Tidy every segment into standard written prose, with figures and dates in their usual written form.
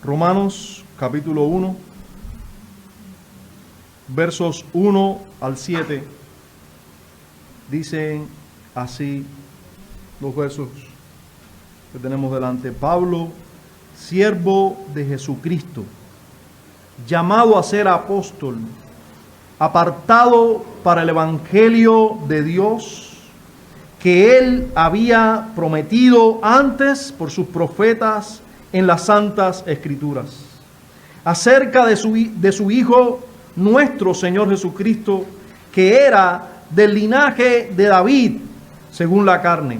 Romanos capítulo 1, versos 1 al 7, dicen así los versos que tenemos delante. Pablo, siervo de Jesucristo, llamado a ser apóstol, apartado para el evangelio de Dios, que él había prometido antes por sus profetas en las santas escrituras, acerca de su Hijo, nuestro Señor Jesucristo, que era del linaje de David, según la carne,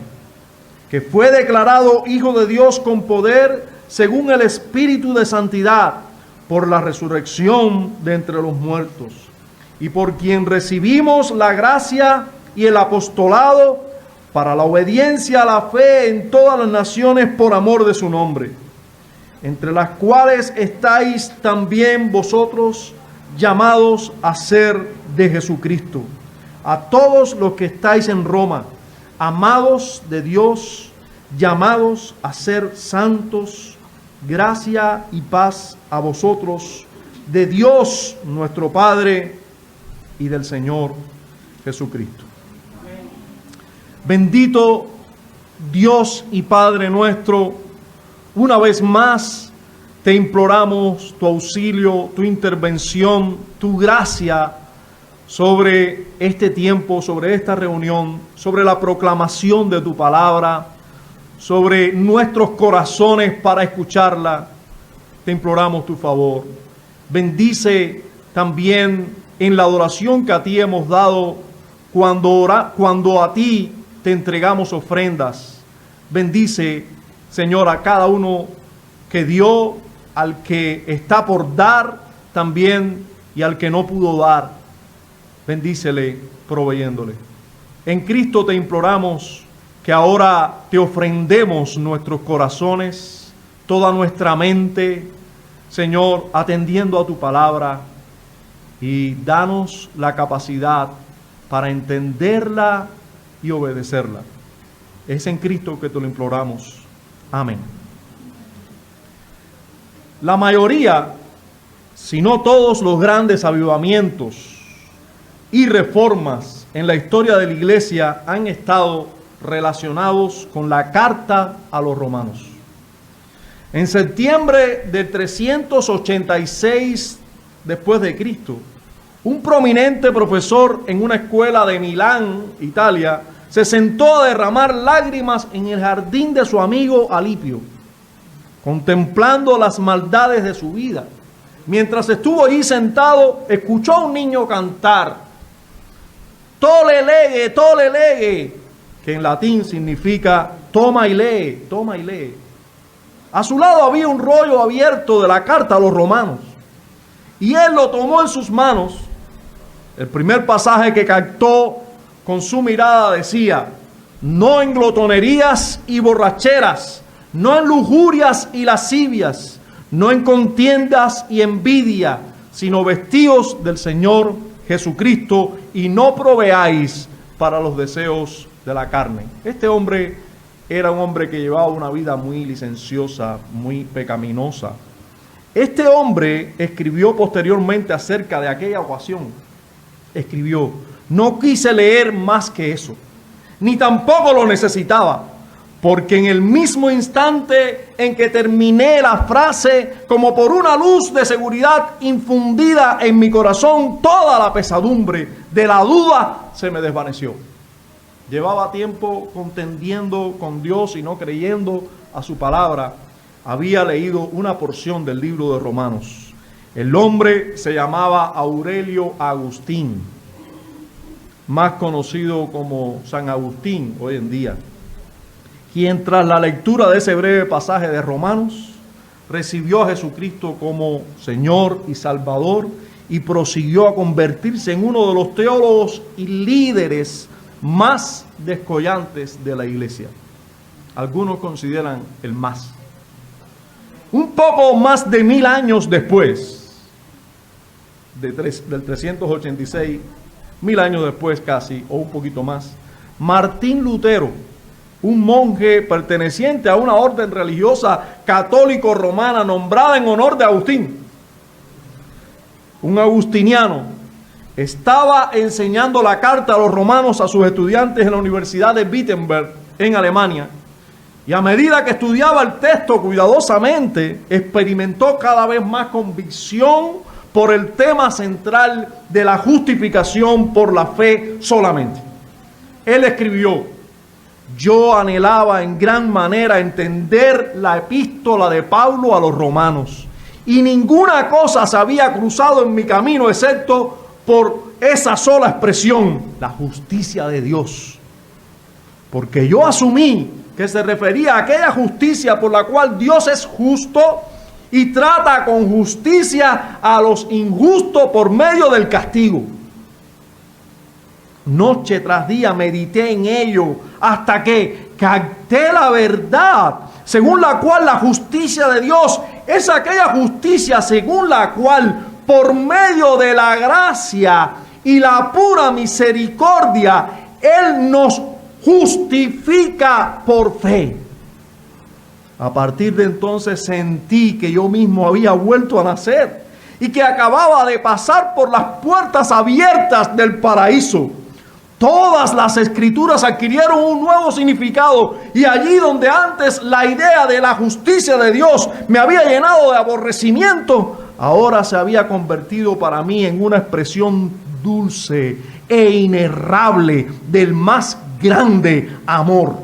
que fue declarado Hijo de Dios con poder, según el Espíritu de santidad, por la resurrección de entre los muertos, y por quien recibimos la gracia y el apostolado para la obediencia a la fe en todas las naciones por amor de su nombre, entre las cuales estáis también vosotros llamados a ser de Jesucristo. A todos los que estáis en Roma, amados de Dios, llamados a ser santos, gracia y paz a vosotros, de Dios nuestro Padre y del Señor Jesucristo. Bendito Dios y Padre nuestro, una vez más te imploramos tu auxilio, tu intervención, tu gracia sobre este tiempo, sobre esta reunión, sobre la proclamación de tu palabra, sobre nuestros corazones para escucharla. Te imploramos tu favor. Bendice también en la adoración que a ti hemos dado cuando a ti te entregamos ofrendas. Bendice, Señor, a cada uno que dio, al que está por dar también y al que no pudo dar. Bendícele proveyéndole. En Cristo te imploramos que ahora te ofrendemos nuestros corazones, toda nuestra mente, Señor, atendiendo a tu palabra, y danos la capacidad para entenderla y obedecerla. Es en Cristo que te lo imploramos. Amén. La mayoría, si no todos los grandes avivamientos y reformas en la historia de la iglesia han estado relacionados con la carta a los romanos. En septiembre de 386 después de Cristo, un prominente profesor en una escuela de Milán, Italia, se sentó a derramar lágrimas en el jardín de su amigo Alipio, contemplando las maldades de su vida. Mientras estuvo allí sentado, escuchó a un niño cantar: "Tolle lege, tolle lege", que en latín significa toma y lee, toma y lee. A su lado había un rollo abierto de la carta a los romanos, y él lo tomó en sus manos. El primer pasaje que captó con su mirada decía: "No en glotonerías y borracheras, no en lujurias y lascivias, no en contiendas y envidia, sino vestidos del Señor Jesucristo, y no proveáis para los deseos de la carne". Este hombre era un hombre que llevaba una vida muy licenciosa, muy pecaminosa. Este hombre escribió posteriormente acerca de aquella ocasión. Escribió: "No quise leer más que eso, ni tampoco lo necesitaba, porque en el mismo instante en que terminé la frase, como por una luz de seguridad infundida en mi corazón, toda la pesadumbre de la duda se me desvaneció". Llevaba tiempo contendiendo con Dios y no creyendo a su palabra. Había leído una porción del libro de Romanos. El hombre se llamaba Aurelio Agustín, más conocido como San Agustín hoy en día, quien tras la lectura de ese breve pasaje de Romanos recibió a Jesucristo como Señor y Salvador y prosiguió a convertirse en uno de los teólogos y líderes más descollantes de la iglesia. Algunos consideran el más. Un poco más de 1000 años después, del 386, 1000 años después casi, o un poquito más, Martín Lutero un monje perteneciente a una orden religiosa católico-romana nombrada en honor de Agustín, un agustiniano, estaba enseñando la carta a los romanos a sus estudiantes en la Universidad de Wittenberg, en Alemania. Y a medida que estudiaba el texto cuidadosamente, experimentó cada vez más convicción por el tema central de la justificación por la fe solamente. Él escribió: yo anhelaba en gran manera entender la epístola de Pablo a los romanos, y ninguna cosa se había cruzado en mi camino excepto por esa sola expresión, la justicia de Dios. Porque yo asumí que se refería a aquella justicia por la cual Dios es justo y trata con justicia a los injustos por medio del castigo. Noche tras día medité en ello hasta que capté la verdad, según la cual la justicia de Dios es aquella justicia según la cual, por medio de la gracia y la pura misericordia, Él nos justifica por fe. A partir de entonces sentí que yo mismo había vuelto a nacer y que acababa de pasar por las puertas abiertas del paraíso. Todas las escrituras adquirieron un nuevo significado, y allí donde antes la idea de la justicia de Dios me había llenado de aborrecimiento, ahora se había convertido para mí en una expresión dulce e inerrable del más grande amor.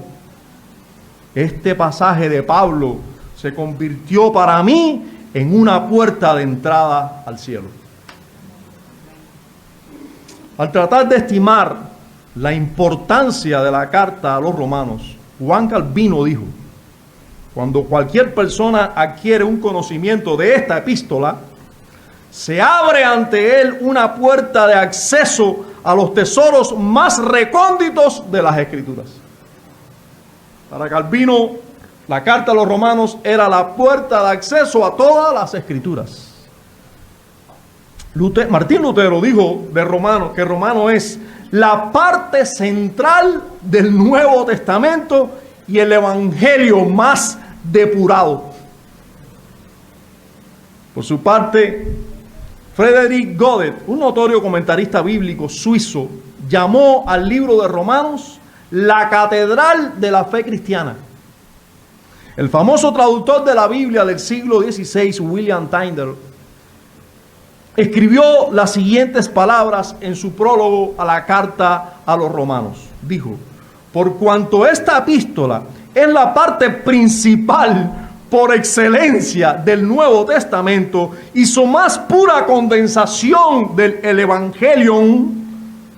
Este pasaje de Pablo se convirtió para mí en una puerta de entrada al cielo. Al tratar de estimar la importancia de la carta a los romanos, Juan Calvino dijo: cuando cualquier persona adquiere un conocimiento de esta epístola, se abre ante él una puerta de acceso a los tesoros más recónditos de las Escrituras. Para Calvino, la carta a los romanos era la puerta de acceso a todas las Escrituras. Martín Lutero dijo de Romano que Romano es la parte central del Nuevo Testamento y el evangelio más depurado. Por su parte, Frederick Godet, un notorio comentarista bíblico suizo, llamó al libro de Romanos la catedral de la fe cristiana. El famoso traductor de la Biblia del siglo XVI, William Tyndale, escribió las siguientes palabras en su prólogo a la carta a los romanos. Dijo: por cuanto esta epístola es la parte principal por excelencia del Nuevo Testamento y su más pura condensación del Evangelium,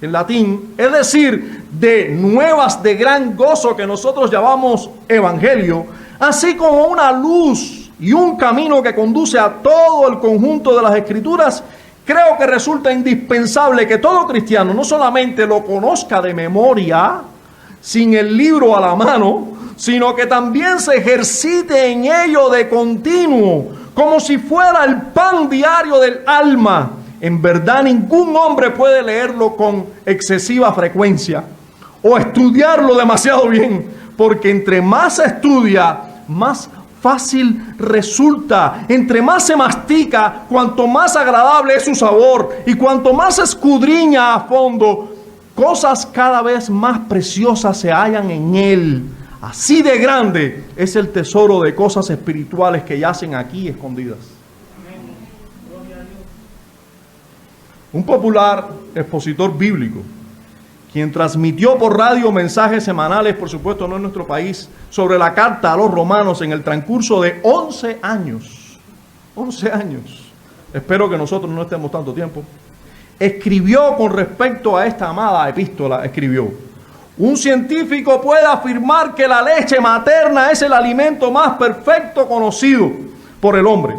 en latín, es decir, de nuevas de gran gozo que nosotros llamamos evangelio, así como una luz y un camino que conduce a todo el conjunto de las Escrituras, creo que resulta indispensable que todo cristiano no solamente lo conozca de memoria, sin el libro a la mano, sino que también se ejercite en ello de continuo, como si fuera el pan diario del alma. En verdad, ningún hombre puede leerlo con excesiva frecuencia o estudiarlo demasiado bien, porque entre más se estudia, más fácil resulta. Entre más se mastica, cuanto más agradable es su sabor, y cuanto más se escudriña a fondo, cosas cada vez más preciosas se hallan en él. Así de grande es el tesoro de cosas espirituales que yacen aquí escondidas. Un popular expositor bíblico, quien transmitió por radio mensajes semanales, por supuesto no en nuestro país, sobre la carta a los romanos en el transcurso de 11 años. 11 años. Espero que nosotros no estemos tanto tiempo. Escribió con respecto a esta amada epístola, escribió: un científico puede afirmar que la leche materna es el alimento más perfecto conocido por el hombre,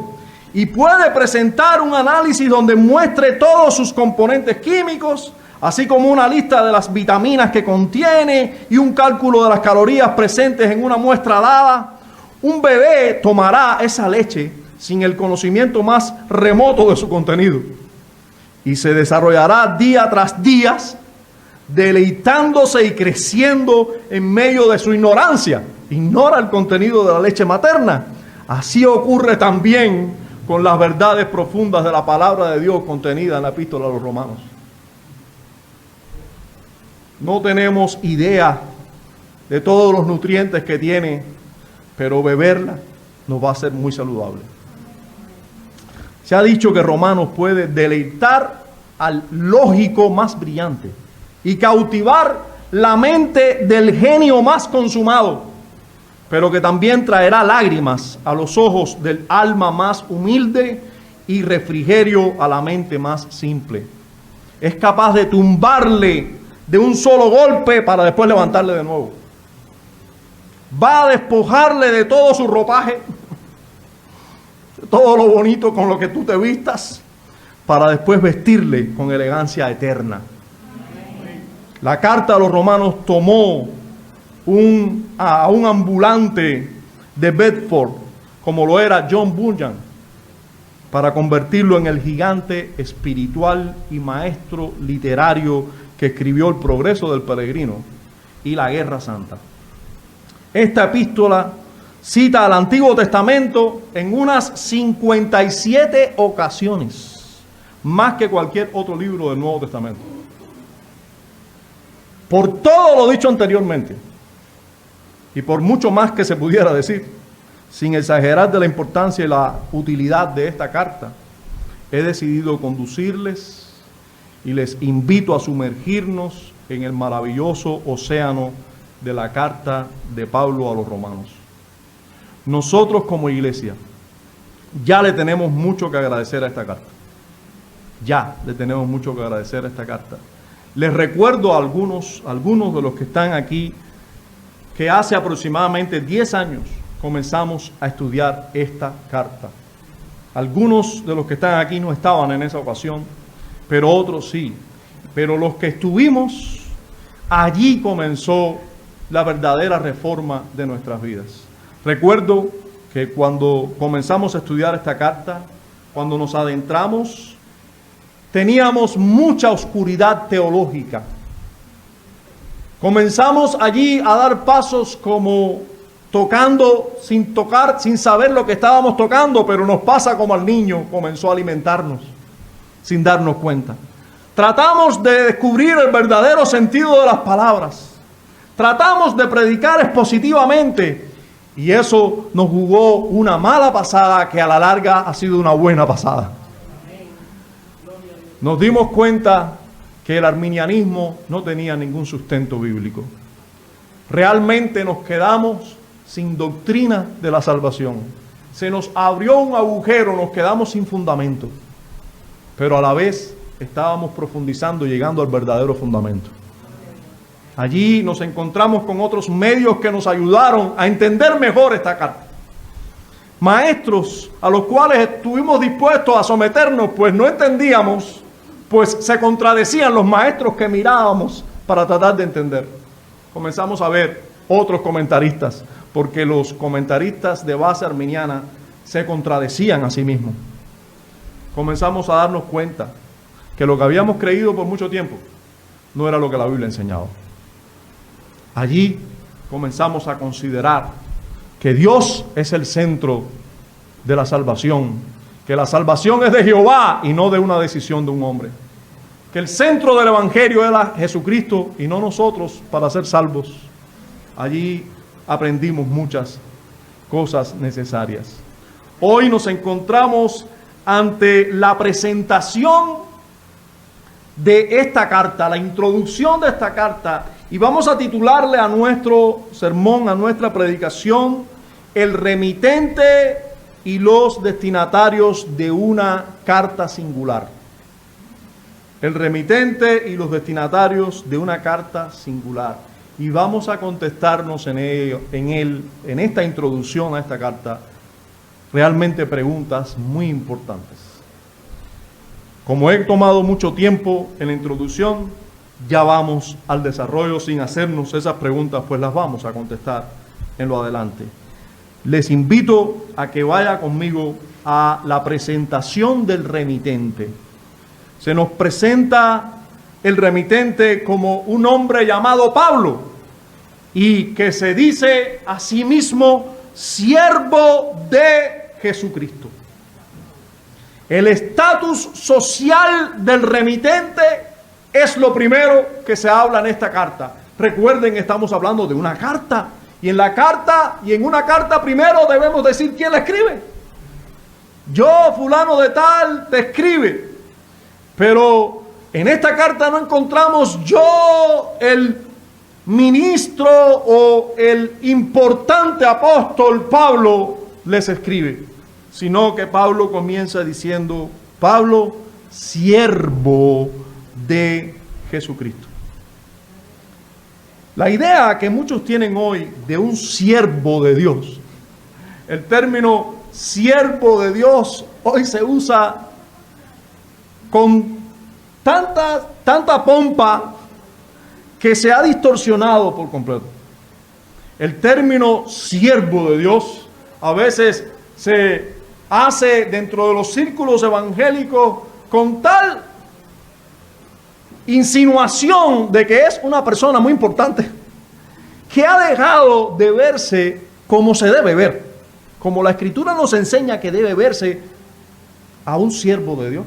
y puede presentar un análisis donde muestre todos sus componentes químicos, así como una lista de las vitaminas que contiene y un cálculo de las calorías presentes en una muestra dada. Un bebé tomará esa leche sin el conocimiento más remoto de su contenido, y se desarrollará día tras día deleitándose y creciendo en medio de su ignorancia. Ignora el contenido de la leche materna. Así ocurre también con las verdades profundas de la palabra de Dios contenida en la epístola a los Romanos. No tenemos idea de todos los nutrientes que tiene, pero beberla nos va a ser muy saludable. Se ha dicho que Romanos puede deleitar al lógico más brillante y cautivar la mente del genio más consumado, pero que también traerá lágrimas a los ojos del alma más humilde y refrigerio a la mente más simple. Es capaz de tumbarle de un solo golpe para después levantarle de nuevo. Va a despojarle de todo su ropaje, de todo lo bonito con lo que tú te vistas, para después vestirle con elegancia eterna. La carta a los Romanos tomó a un ambulante de Bedford, como lo era John Bunyan, para convertirlo en el gigante espiritual y maestro literario que escribió El progreso del peregrino y La guerra santa. Esta epístola cita al Antiguo Testamento en unas 57 ocasiones, más que cualquier otro libro del Nuevo Testamento. Por todo lo dicho anteriormente, y por mucho más que se pudiera decir, sin exagerar de la importancia y la utilidad de esta carta, he decidido conducirles y les invito a sumergirnos en el maravilloso océano de la carta de Pablo a los Romanos. Nosotros como iglesia ya le tenemos mucho que agradecer a esta carta. Ya le tenemos mucho que agradecer a esta carta. Les recuerdo a algunos de los que están aquí que hace aproximadamente 10 años comenzamos a estudiar esta carta. Algunos de los que están aquí no estaban en esa ocasión, pero otros sí. Pero los que estuvimos, allí comenzó la verdadera reforma de nuestras vidas. Recuerdo que cuando comenzamos a estudiar esta carta, cuando nos adentramos, teníamos mucha oscuridad teológica. Comenzamos allí a dar pasos como tocando sin tocar, sin saber lo que estábamos tocando, pero nos pasa como al niño, comenzó a alimentarnos sin darnos cuenta. Tratamos de descubrir el verdadero sentido de las palabras. Tratamos de predicar expositivamente y eso nos jugó una mala pasada que a la larga ha sido una buena pasada. Nos dimos cuenta que el arminianismo no tenía ningún sustento bíblico. Realmente nos quedamos sin doctrina de la salvación. Se nos abrió un agujero, nos quedamos sin fundamento. Pero a la vez estábamos profundizando, llegando al verdadero fundamento. Allí nos encontramos con otros medios que nos ayudaron a entender mejor esta carta. Maestros a los cuales estuvimos dispuestos a someternos, pues no entendíamos, pues se contradecían los maestros que mirábamos para tratar de entender. Comenzamos a ver otros comentaristas, porque los comentaristas de base arminiana se contradecían a sí mismos. Comenzamos a darnos cuenta que lo que habíamos creído por mucho tiempo no era lo que la Biblia enseñaba. Allí comenzamos a considerar que Dios es el centro de la salvación, que la salvación es de Jehová y no de una decisión de un hombre, que el centro del evangelio era Jesucristo y no nosotros para ser salvos. Allí aprendimos muchas cosas necesarias. Hoy nos encontramos ante la presentación de esta carta, la introducción de esta carta, y vamos a titularle a nuestro sermón, a nuestra predicación, el remitente y los destinatarios de una carta singular. El remitente y los destinatarios de una carta singular. Y vamos a contestarnos en esta introducción a esta carta, realmente preguntas muy importantes. Como he tomado mucho tiempo en la introducción, ya vamos al desarrollo sin hacernos esas preguntas, pues las vamos a contestar en lo adelante. Les invito a que vaya conmigo a la presentación del remitente. Se nos presenta el remitente como un hombre llamado Pablo y que se dice a sí mismo siervo de Jesucristo. El estatus social del remitente es lo primero que se habla en esta carta. Recuerden, estamos hablando de una carta. Y en una carta primero debemos decir quién la escribe. Yo, fulano de tal, te escribe. Pero en esta carta no encontramos yo, el ministro o el importante apóstol Pablo, les escribe. Sino que Pablo comienza diciendo, Pablo, siervo de Jesucristo. La idea que muchos tienen hoy de un siervo de Dios, el término siervo de Dios hoy se usa con tanta pompa que se ha distorsionado por completo. El término siervo de Dios a veces se hace dentro de los círculos evangélicos con tal insinuación de que es una persona muy importante, que ha dejado de verse como se debe ver, como la Escritura nos enseña que debe verse a un siervo de Dios.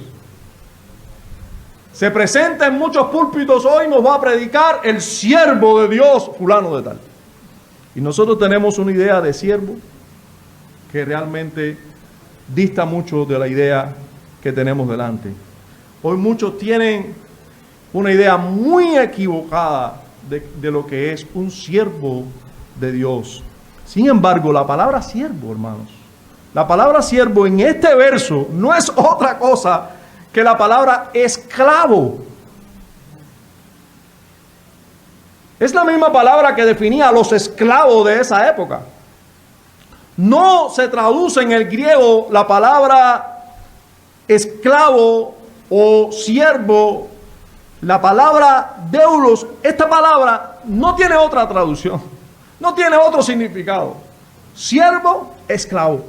Se presenta en muchos púlpitos hoy, nos va a predicar el siervo de Dios, fulano de tal. Y nosotros tenemos una idea de siervo que realmente dista mucho de la idea que tenemos delante. Hoy muchos tienen una idea muy equivocada de lo que es un siervo de Dios. Sin embargo, la palabra siervo, hermanos, la palabra siervo en este verso no es otra cosa que la palabra esclavo. Es la misma palabra que definía a los esclavos de esa época. No se traduce en el griego la palabra esclavo o siervo. La palabra doulos, esta palabra no tiene otra traducción, no tiene otro significado. Siervo, esclavo.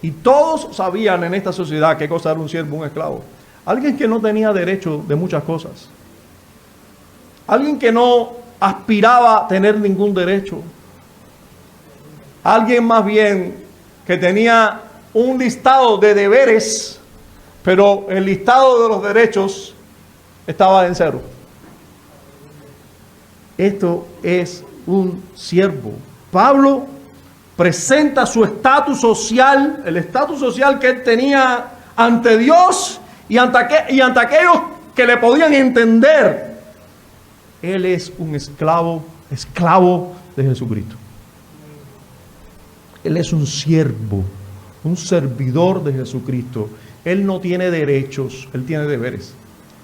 Y todos sabían en esta sociedad qué cosa era un siervo, un esclavo. Alguien que no tenía derecho de muchas cosas. Alguien que no aspiraba a tener ningún derecho. Alguien más bien que tenía un listado de deberes, pero el listado de los derechos estaba en cero. Esto es un siervo. Pablo presenta su estatus social, el estatus social que él tenía ante Dios y ante aquellos que le podían entender. Él es un esclavo de Jesucristo. Él es un siervo, un servidor de Jesucristo. Él no tiene derechos, él tiene deberes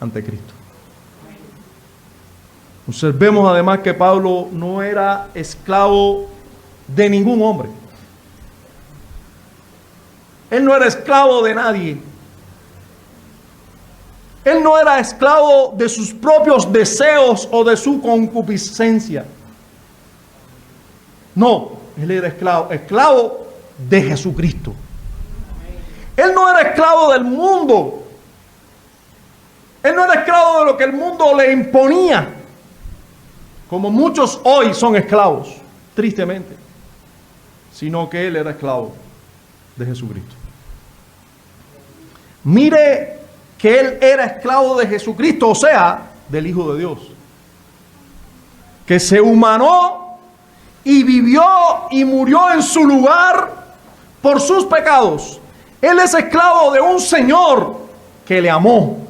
ante Cristo. Observemos además que Pablo no era esclavo de ningún hombre. Él no era esclavo de nadie. Él no era esclavo de sus propios deseos o de su concupiscencia. No, él era esclavo de Jesucristo. Él no era esclavo del mundo. Él no era esclavo de lo que el mundo le imponía, como muchos hoy son esclavos, tristemente, sino que él era esclavo de Jesucristo. Mire que él era esclavo de Jesucristo, o sea, del Hijo de Dios, que se humanó y vivió y murió en su lugar por sus pecados. Él es esclavo de un Señor que le amó,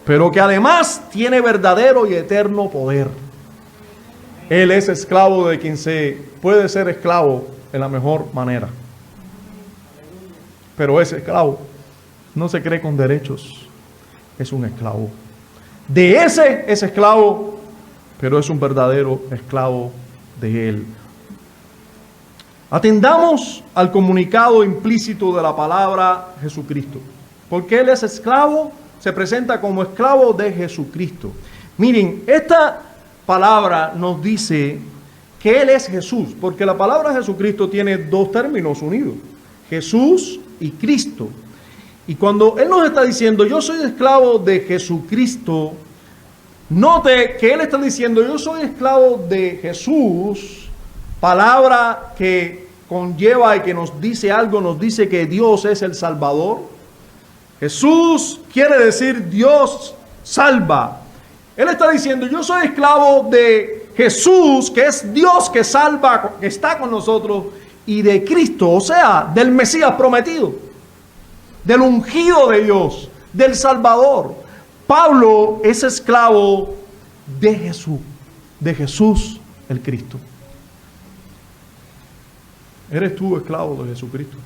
pero que además tiene verdadero y eterno poder. Él es esclavo de quien se puede ser esclavo en la mejor manera. Pero ese esclavo no se cree con derechos, es un esclavo. De ese es esclavo, pero es un verdadero esclavo de él. Atendamos al comunicado implícito de la palabra Jesucristo, porque él es esclavo, se presenta como esclavo de Jesucristo. Miren, esta palabra nos dice que él es Jesús, porque la palabra Jesucristo tiene dos términos unidos, Jesús y Cristo. Y cuando Él nos está diciendo, yo soy esclavo de Jesucristo, note que Él está diciendo, yo soy esclavo de Jesús, palabra que conlleva y que nos dice algo, nos dice que Dios es el Salvador. Jesús quiere decir Dios salva. Él está diciendo, yo soy esclavo de Jesús, que es Dios que salva, que está con nosotros, y de Cristo, o sea, del Mesías prometido, del ungido de Dios, del Salvador. Pablo es esclavo de Jesús el Cristo. ¿Eres tú esclavo de Jesucristo?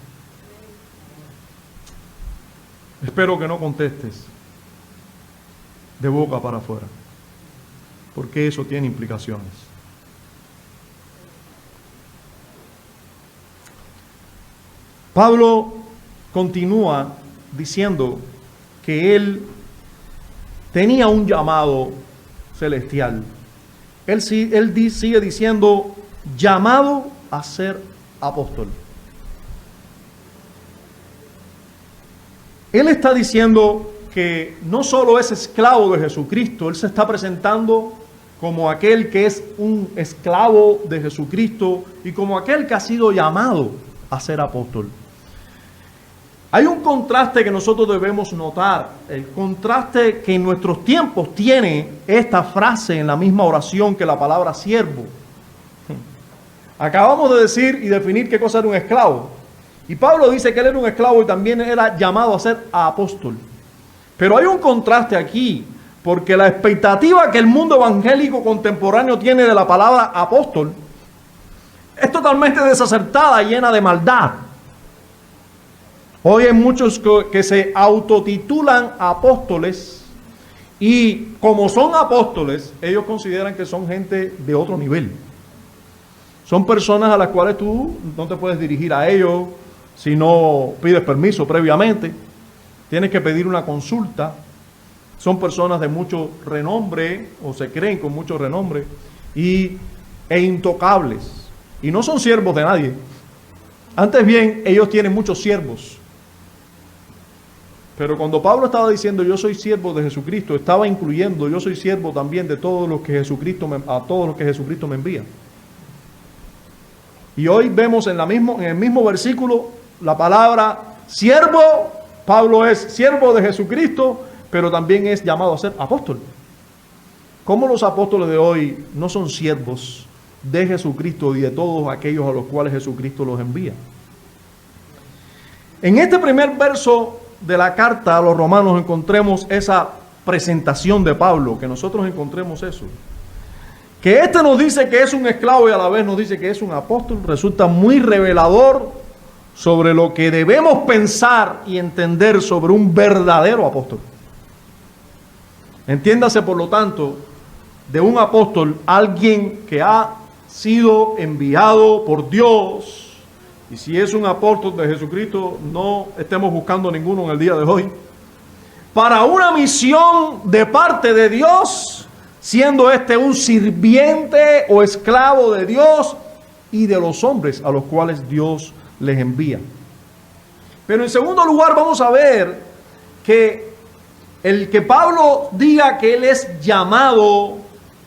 Espero que no contestes de boca para afuera, porque eso tiene implicaciones. Pablo continúa diciendo que él tenía un llamado celestial. Él sigue diciendo, llamado a ser apóstol. Él está diciendo que no solo es esclavo de Jesucristo, él se está presentando como aquel que es un esclavo de Jesucristo y como aquel que ha sido llamado a ser apóstol. Hay un contraste que nosotros debemos notar, el contraste que en nuestros tiempos tiene esta frase en la misma oración que la palabra siervo. Acabamos de decir y definir qué cosa era un esclavo. Y Pablo dice que él era un esclavo y también era llamado a ser apóstol. Pero hay un contraste aquí, porque la expectativa que el mundo evangélico contemporáneo tiene de la palabra apóstol es totalmente desacertada, llena de maldad. Hoy hay muchos que se autotitulan apóstoles y como son apóstoles, ellos consideran que son gente de otro nivel. Son personas a las cuales tú no te puedes dirigir a ellos si no pides permiso previamente. Tienes que pedir una consulta. Son personas de mucho renombre o se creen con mucho renombre e intocables. Y no son siervos de nadie. Antes bien, ellos tienen muchos siervos. Pero cuando Pablo estaba diciendo yo soy siervo de Jesucristo, estaba incluyendo yo soy siervo también de todos los que Jesucristo me envía. Y hoy vemos en el mismo versículo la palabra siervo. Pablo es siervo de Jesucristo, pero también es llamado a ser apóstol. ¿Cómo los apóstoles de hoy no son siervos de Jesucristo y de todos aquellos a los cuales Jesucristo los envía? En este primer verso de la carta a los romanos encontremos esa presentación de Pablo, que nosotros encontremos eso. Que este nos dice que es un esclavo y a la vez nos dice que es un apóstol, resulta muy revelador sobre lo que debemos pensar y entender sobre un verdadero apóstol. Entiéndase, por lo tanto, de un apóstol, alguien que ha sido enviado por Dios. Y si es un apóstol de Jesucristo, no estemos buscando ninguno en el día de hoy, para una misión de parte de Dios, siendo este un sirviente o esclavo de Dios y de los hombres a los cuales Dios les envía. Pero en segundo lugar vamos a ver que el que Pablo diga que él es llamado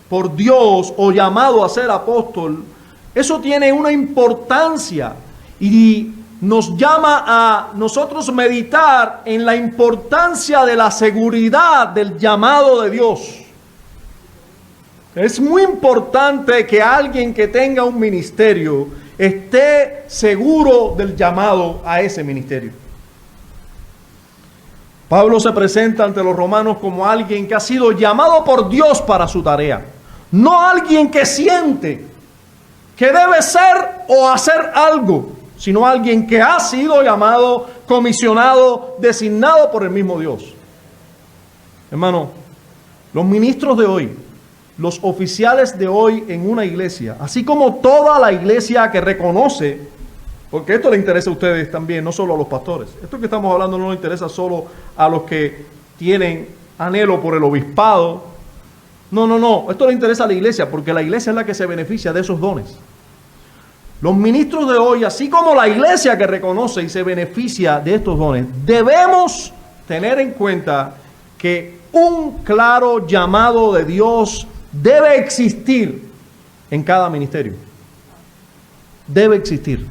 por Dios o llamado a ser apóstol, eso tiene una importancia y nos llama a nosotros meditar en la importancia de la seguridad del llamado de Dios. Es muy importante que alguien que tenga un ministerio esté seguro del llamado a ese ministerio. Pablo se presenta ante los romanos como alguien que ha sido llamado por Dios para su tarea, no alguien que siente que debe ser o hacer algo, sino alguien que ha sido llamado, comisionado, designado por el mismo Dios. Hermano, los ministros de hoy, los oficiales de hoy en una iglesia, así como toda la iglesia que reconoce, porque esto le interesa a ustedes también, no solo a los pastores. Esto que estamos hablando no le interesa solo a los que tienen anhelo por el obispado. No. Esto le interesa a la iglesia, porque la iglesia es la que se beneficia de esos dones. Los ministros de hoy, así como la iglesia que reconoce y se beneficia de estos dones, debemos tener en cuenta que un claro llamado de Dios debe existir en cada ministerio. Debe existir.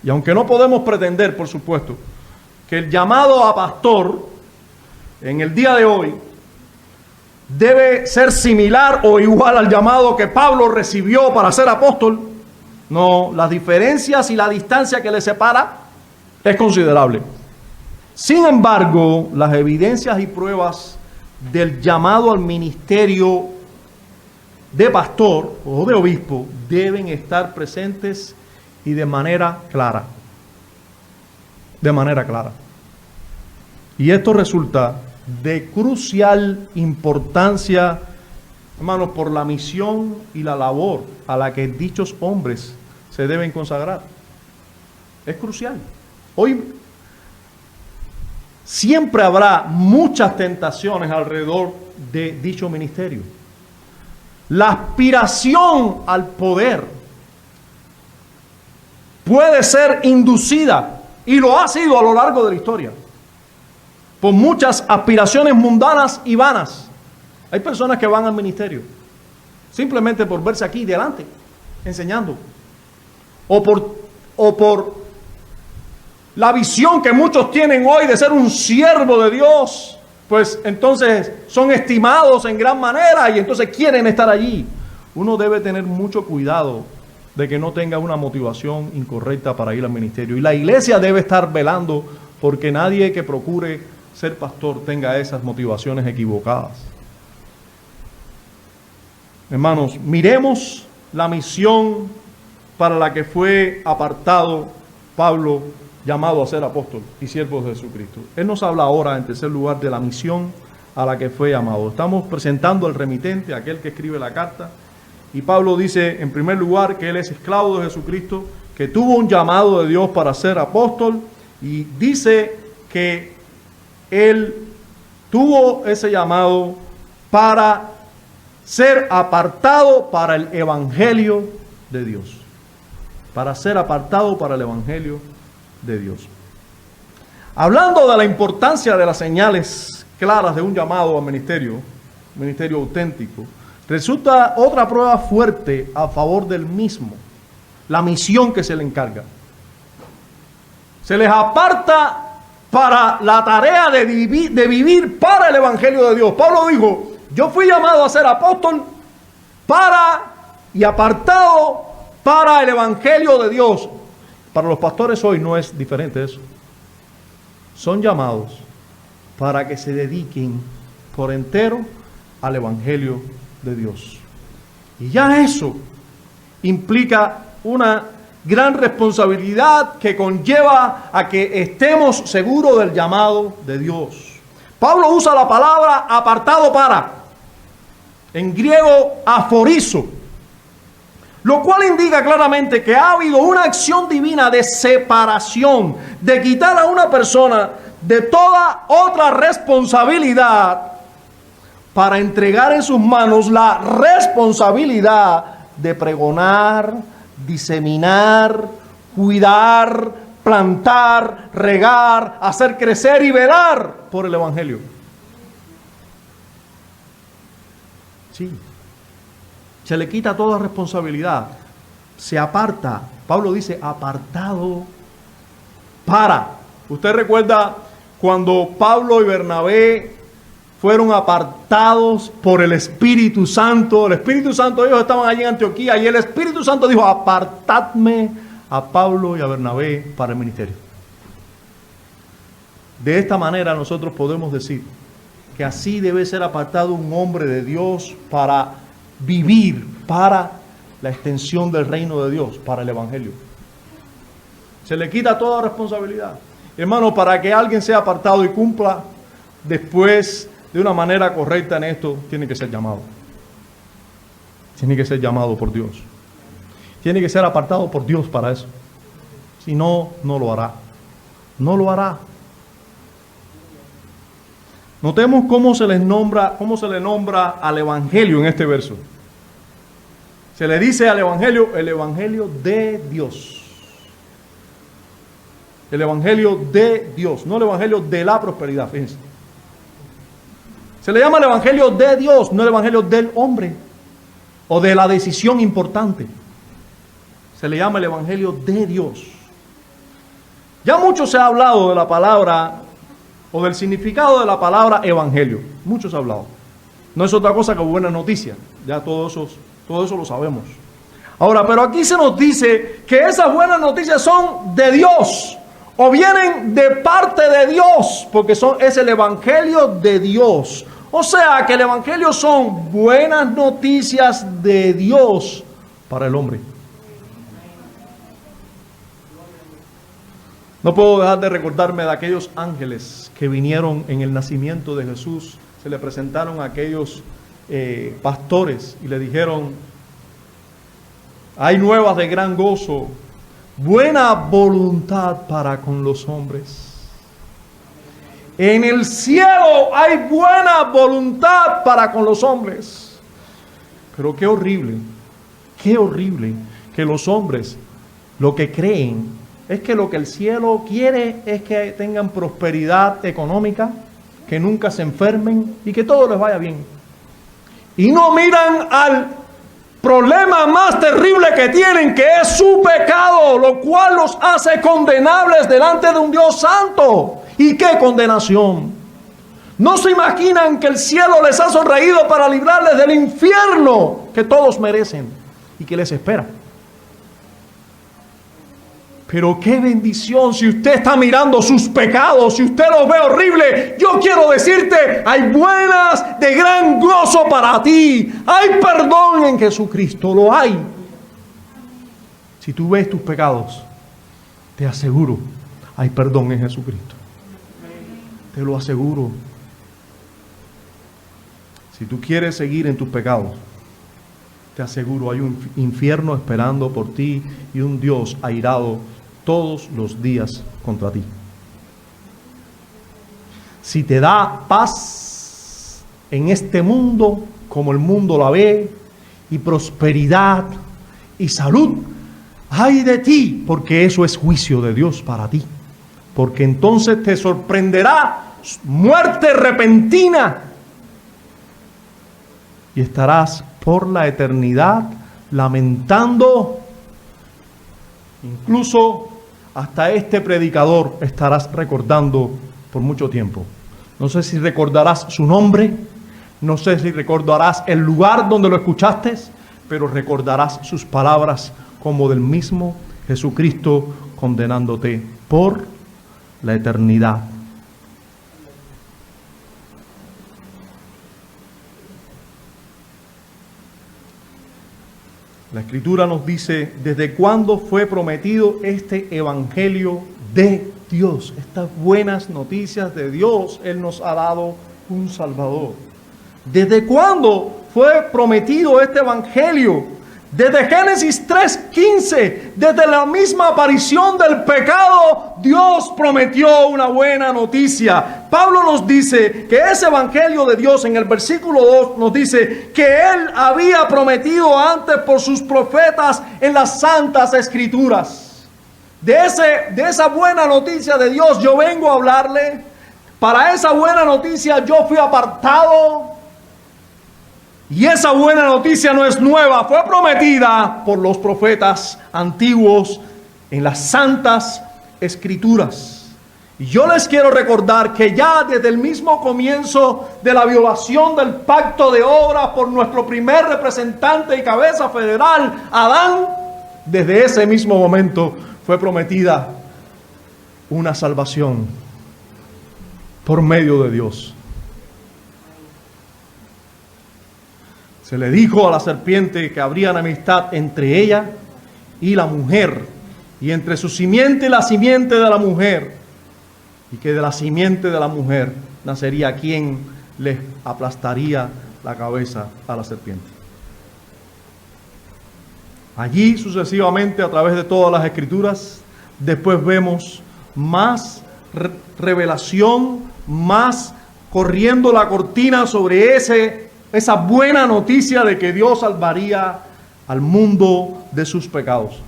Y aunque no podemos pretender, por supuesto, que el llamado a pastor en el día de hoy debe ser similar o igual al llamado que Pablo recibió para ser apóstol, no, las diferencias y la distancia que le separa es considerable. Sin embargo, las evidencias y pruebas del llamado al ministerio de pastor o de obispo deben estar presentes y de manera clara. De manera clara. Y esto resulta de crucial importancia, hermanos, por la misión y la labor a la que dichos hombres se deben consagrar. Es crucial. Hoy siempre habrá muchas tentaciones alrededor de dicho ministerio. La aspiración al poder puede ser inducida, y lo ha sido a lo largo de la historia, por muchas aspiraciones mundanas y vanas. Hay personas que van al ministerio simplemente por verse aquí delante, enseñando, o por la visión que muchos tienen hoy de ser un siervo de Dios, pues entonces son estimados en gran manera y entonces quieren estar allí. Uno debe tener mucho cuidado de que no tenga una motivación incorrecta para ir al ministerio. Y la iglesia debe estar velando porque nadie que procure ser pastor tenga esas motivaciones equivocadas. Hermanos, miremos la misión para la que fue apartado Pablo, llamado a ser apóstol y siervo de Jesucristo. Él nos habla ahora, en tercer lugar, de la misión a la que fue llamado. Estamos presentando al remitente, aquel que escribe la carta, y Pablo dice, en primer lugar, que él es esclavo de Jesucristo, que tuvo un llamado de Dios para ser apóstol, y dice que él tuvo ese llamado para ser apartado para el evangelio de Dios. Para ser apartado para el evangelio de Dios. Hablando de la importancia de las señales claras de un llamado al ministerio auténtico, resulta otra prueba fuerte a favor del mismo, la misión que se le encarga. Se les aparta para la tarea de vivir para el evangelio de Dios. Pablo dijo, yo fui llamado a ser apóstol y apartado para el evangelio de Dios. Para los pastores hoy no es diferente eso. Son llamados para que se dediquen por entero al evangelio de Dios. Y ya eso implica una gran responsabilidad que conlleva a que estemos seguros del llamado de Dios. Pablo usa la palabra apartado para, en griego aforizo, lo cual indica claramente que ha habido una acción divina de separación, de quitar a una persona de toda otra responsabilidad para entregar en sus manos la responsabilidad de pregonar, diseminar, cuidar, plantar, regar, hacer crecer y velar por el evangelio. Sí. Se le quita toda responsabilidad, se aparta. Pablo dice apartado para. Usted recuerda cuando Pablo y Bernabé fueron apartados por el Espíritu Santo. El Espíritu Santo, ellos estaban allí en Antioquía y el Espíritu Santo dijo, apartadme a Pablo y a Bernabé para el ministerio. De esta manera nosotros podemos decir que así debe ser apartado un hombre de Dios para vivir para la extensión del reino de Dios, para el evangelio. Se le quita toda responsabilidad. Hermano, para que alguien sea apartado y cumpla después de una manera correcta en esto, tiene que ser llamado. Tiene que ser llamado por Dios. Tiene que ser apartado por Dios para eso. Si no, no lo hará. No lo hará. Notemos cómo se le nombra al evangelio en este verso. Se le dice al evangelio el evangelio de Dios. El evangelio de Dios, no el evangelio de la prosperidad, fíjense. Se le llama el evangelio de Dios, no el evangelio del hombre o de la decisión importante. Se le llama el evangelio de Dios. Ya mucho se ha hablado de la palabra o del significado de la palabra evangelio. Mucho se ha hablado. No es otra cosa que buena noticia. Ya todo eso lo sabemos. Ahora, pero aquí se nos dice que esas buenas noticias son de Dios o vienen de parte de Dios, porque es el evangelio de Dios. O sea, que el evangelio son buenas noticias de Dios para el hombre. No puedo dejar de recordarme de aquellos ángeles que vinieron en el nacimiento de Jesús. Se le presentaron a aquellos pastores y le dijeron: hay nuevas de gran gozo, buena voluntad para con los hombres. En el cielo hay buena voluntad para con los hombres. Pero qué horrible que los hombres lo que creen es que lo que el cielo quiere es que tengan prosperidad económica, que nunca se enfermen y que todo les vaya bien. Y no miran al problema más terrible que tienen, que es su pecado, lo cual los hace condenables delante de un Dios santo. ¿Y qué condenación? No se imaginan que el cielo les ha sonreído para librarles del infierno que todos merecen y que les espera. Pero qué bendición si usted está mirando sus pecados, si usted los ve horrible. Yo quiero decirte, hay buenas de gran gozo para ti. Hay perdón en Jesucristo, lo hay. Si tú ves tus pecados, te aseguro, hay perdón en Jesucristo. Te lo aseguro. Si tú quieres seguir en tus pecados, te aseguro, hay un infierno esperando por ti y un Dios airado todos los días contra ti. Si te da paz en este mundo como el mundo la ve, y prosperidad y salud, ay de ti, porque eso es juicio de Dios para ti. Porque entonces te sorprenderá muerte repentina y estarás por la eternidad lamentando. Incluso hasta este predicador estarás recordando por mucho tiempo. No sé si recordarás su nombre, no sé si recordarás el lugar donde lo escuchaste, pero recordarás sus palabras como del mismo Jesucristo condenándote por la eternidad. La Escritura nos dice desde cuándo fue prometido este evangelio de Dios, estas buenas noticias de Dios. Él nos ha dado un Salvador. ¿Desde cuándo fue prometido este evangelio? Desde Génesis 3:15, desde la misma aparición del pecado, Dios prometió una buena noticia. Pablo nos dice que ese evangelio de Dios, en el versículo 2, nos dice que Él había prometido antes por sus profetas en las santas escrituras. De esa buena noticia de Dios yo vengo a hablarle. Para esa buena noticia yo fui apartado. Y esa buena noticia no es nueva, fue prometida por los profetas antiguos en las santas escrituras. Y yo les quiero recordar que ya desde el mismo comienzo de la violación del pacto de obras por nuestro primer representante y cabeza federal, Adán, desde ese mismo momento fue prometida una salvación por medio de Dios. Se le dijo a la serpiente que habría enemistad entre ella y la mujer, y entre su simiente y la simiente de la mujer, y que de la simiente de la mujer nacería quien les aplastaría la cabeza a la serpiente. Allí sucesivamente, a través de todas las escrituras, después vemos más revelación, más corriendo la cortina sobre esa buena noticia de que Dios salvaría al mundo de sus pecados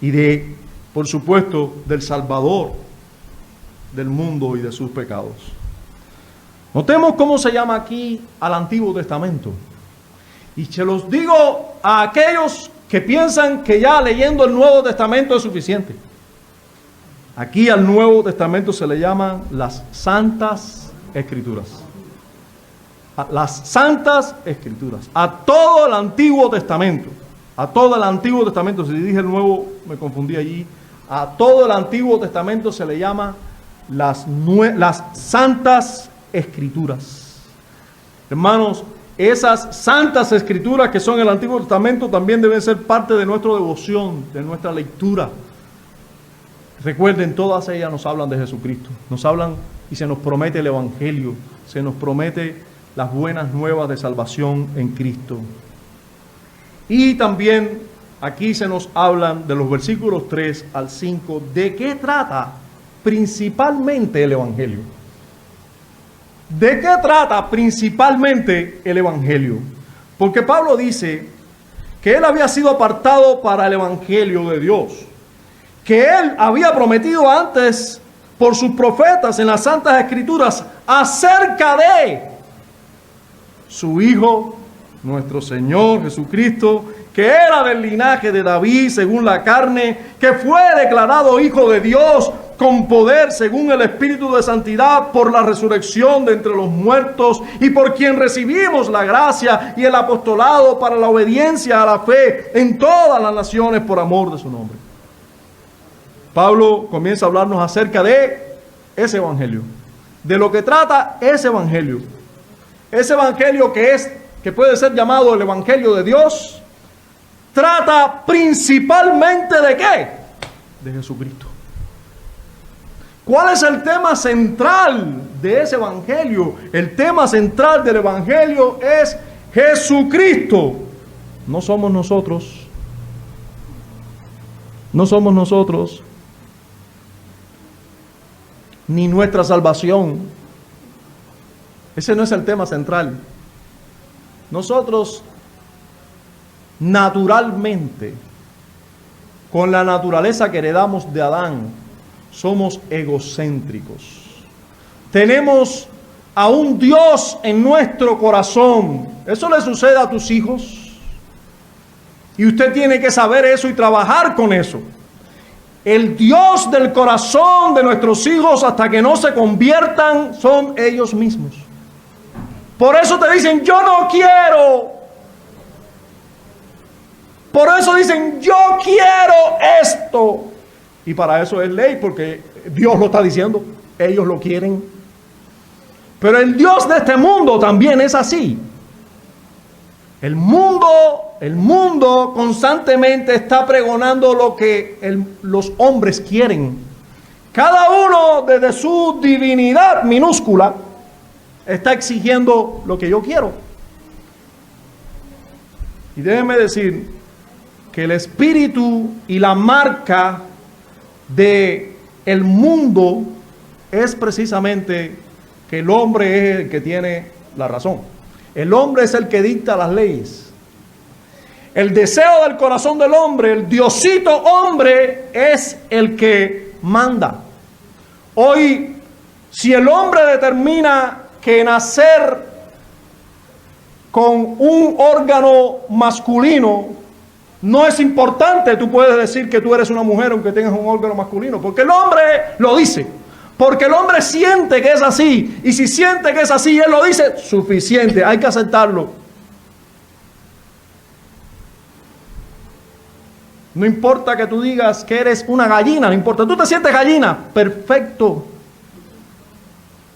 y de, por supuesto, del Salvador del mundo y de sus pecados. Notemos cómo se llama aquí al Antiguo Testamento. Y se los digo a aquellos que piensan que ya leyendo el Nuevo Testamento es suficiente. Aquí al Nuevo Testamento se le llaman las Santas Escrituras. Las Santas Escrituras. A todo el Antiguo Testamento. A todo el Antiguo Testamento. Si dije el Nuevo, me confundí allí. A todo el Antiguo Testamento se le llama las Santas Escrituras. Hermanos, esas Santas Escrituras que son el Antiguo Testamento también deben ser parte de nuestra devoción, de nuestra lectura. Recuerden, todas ellas nos hablan de Jesucristo, nos hablan y se nos promete el Evangelio, se nos promete las buenas nuevas de salvación en Cristo. Y también aquí se nos hablan de los versículos 3 al 5, ¿de qué trata principalmente el Evangelio? ¿De qué trata principalmente el Evangelio? Porque Pablo dice que él había sido apartado para el Evangelio de Dios, que él había prometido antes por sus profetas en las Santas Escrituras acerca de su Hijo, nuestro Señor Jesucristo, que era del linaje de David según la carne, que fue declarado Hijo de Dios con poder según el Espíritu de Santidad por la resurrección de entre los muertos y por quien recibimos la gracia y el apostolado para la obediencia a la fe en todas las naciones por amor de su nombre. Pablo comienza a hablarnos acerca de ese Evangelio, de lo que trata ese Evangelio que puede ser llamado el Evangelio de Dios, trata principalmente ¿de qué? De Jesucristo. ¿Cuál es el tema central de ese Evangelio? El tema central del Evangelio es Jesucristo. No somos nosotros. No somos nosotros. Ni nuestra salvación. Ese no es el tema central. Nosotros naturalmente, con la naturaleza que heredamos de Adán, somos egocéntricos. Tenemos a un Dios en nuestro corazón. ¿Eso le sucede a tus hijos? Y usted tiene que saber eso y trabajar con eso. El Dios del corazón de nuestros hijos, hasta que no se conviertan, son ellos mismos. Por eso te dicen, yo no quiero. Por eso dicen, yo quiero esto. Y para eso es ley, porque Dios lo está diciendo. Ellos lo quieren. Pero el Dios de este mundo también es así. El mundo constantemente está pregonando lo que los hombres quieren. Cada uno desde su divinidad minúscula está exigiendo lo que yo quiero. Y déjeme decir que el espíritu y la marca de el mundo es precisamente que el hombre es el que tiene la razón. El hombre es el que dicta las leyes. El deseo del corazón del hombre, el diosito hombre, es el que manda. Hoy, si el hombre determina que nacer con un órgano masculino no es importante, tú puedes decir que tú eres una mujer aunque tengas un órgano masculino, porque el hombre lo dice, porque el hombre siente que es así, y si siente que es así, él lo dice, suficiente, hay que aceptarlo. No importa que tú digas que eres una gallina, no importa, tú te sientes gallina, perfecto.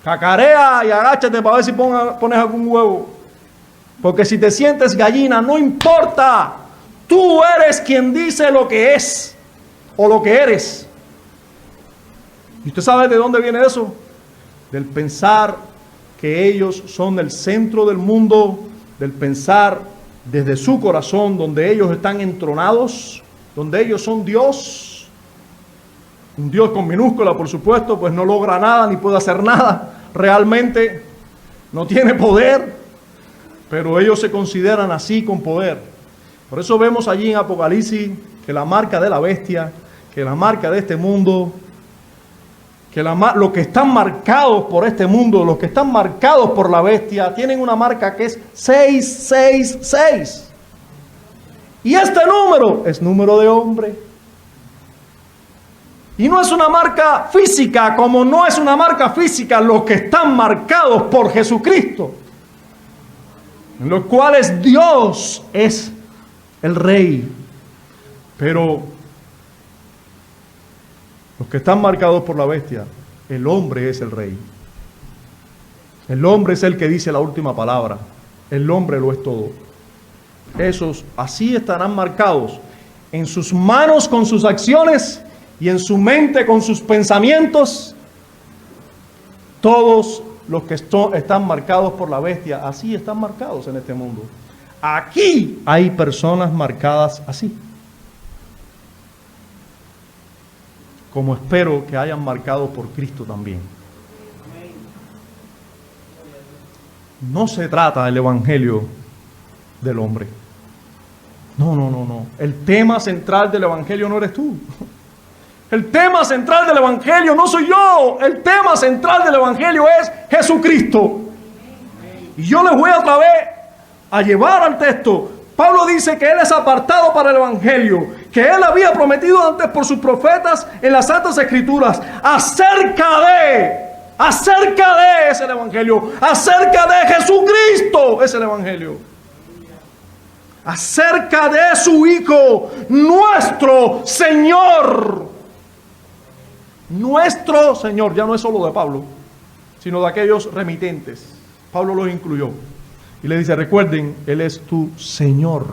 Cacarea y agáchate para ver si pones algún huevo. Porque si te sientes gallina, no importa. Tú eres quien dice lo que es o lo que eres. ¿Y usted sabe de dónde viene eso? Del pensar que ellos son el centro del mundo, del pensar desde su corazón, donde ellos están entronados, donde ellos son Dios. Un Dios con minúscula, por supuesto, pues no logra nada ni puede hacer nada. Realmente no tiene poder, pero ellos se consideran así con poder. Por eso vemos allí en Apocalipsis que la marca de la bestia, que la marca de este mundo, que los que están marcados por este mundo, los que están marcados por la bestia, tienen una marca que es 666. Y este número es número de hombre. Y no es una marca física, como no es una marca física los que están marcados por Jesucristo, en los cuales Dios es el Rey. Pero los que están marcados por la bestia, el hombre es el Rey. El hombre es el que dice la última palabra. El hombre lo es todo. Esos así estarán marcados en sus manos con sus acciones y en su mente con sus pensamientos. Todos los que están marcados por la bestia, así están marcados en este mundo. Aquí hay personas marcadas así, como espero que hayan marcado por Cristo también. No se trata del evangelio del hombre. No. El tema central del evangelio no eres tú. El tema central del evangelio no soy yo. El tema central del evangelio es Jesucristo. Y yo les voy otra vez a llevar al texto. Pablo dice que él es apartado para el evangelio, que él había prometido antes por sus profetas en las Santas Escrituras acerca de es el evangelio, acerca de Jesucristo es el evangelio, acerca de su Hijo, nuestro Señor. Nuestro Señor, ya no es solo de Pablo, sino de aquellos remitentes. Pablo los incluyó. Y le dice, recuerden, Él es tu Señor.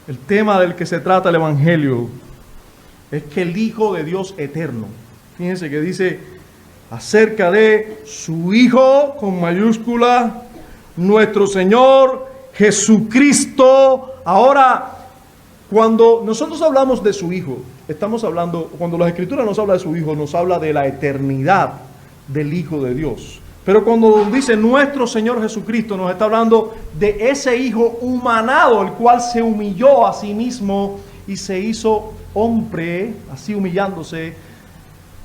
El tema del que se trata el Evangelio es que el Hijo de Dios eterno, fíjense que dice acerca de su Hijo, con mayúscula, nuestro Señor Jesucristo. Ahora, cuando nosotros hablamos de su Hijo, estamos hablando, cuando la Escritura nos habla de su Hijo, nos habla de la eternidad del Hijo de Dios. Pero cuando dice nuestro Señor Jesucristo, nos está hablando de ese Hijo humanado, el cual se humilló a sí mismo y se hizo hombre, así humillándose,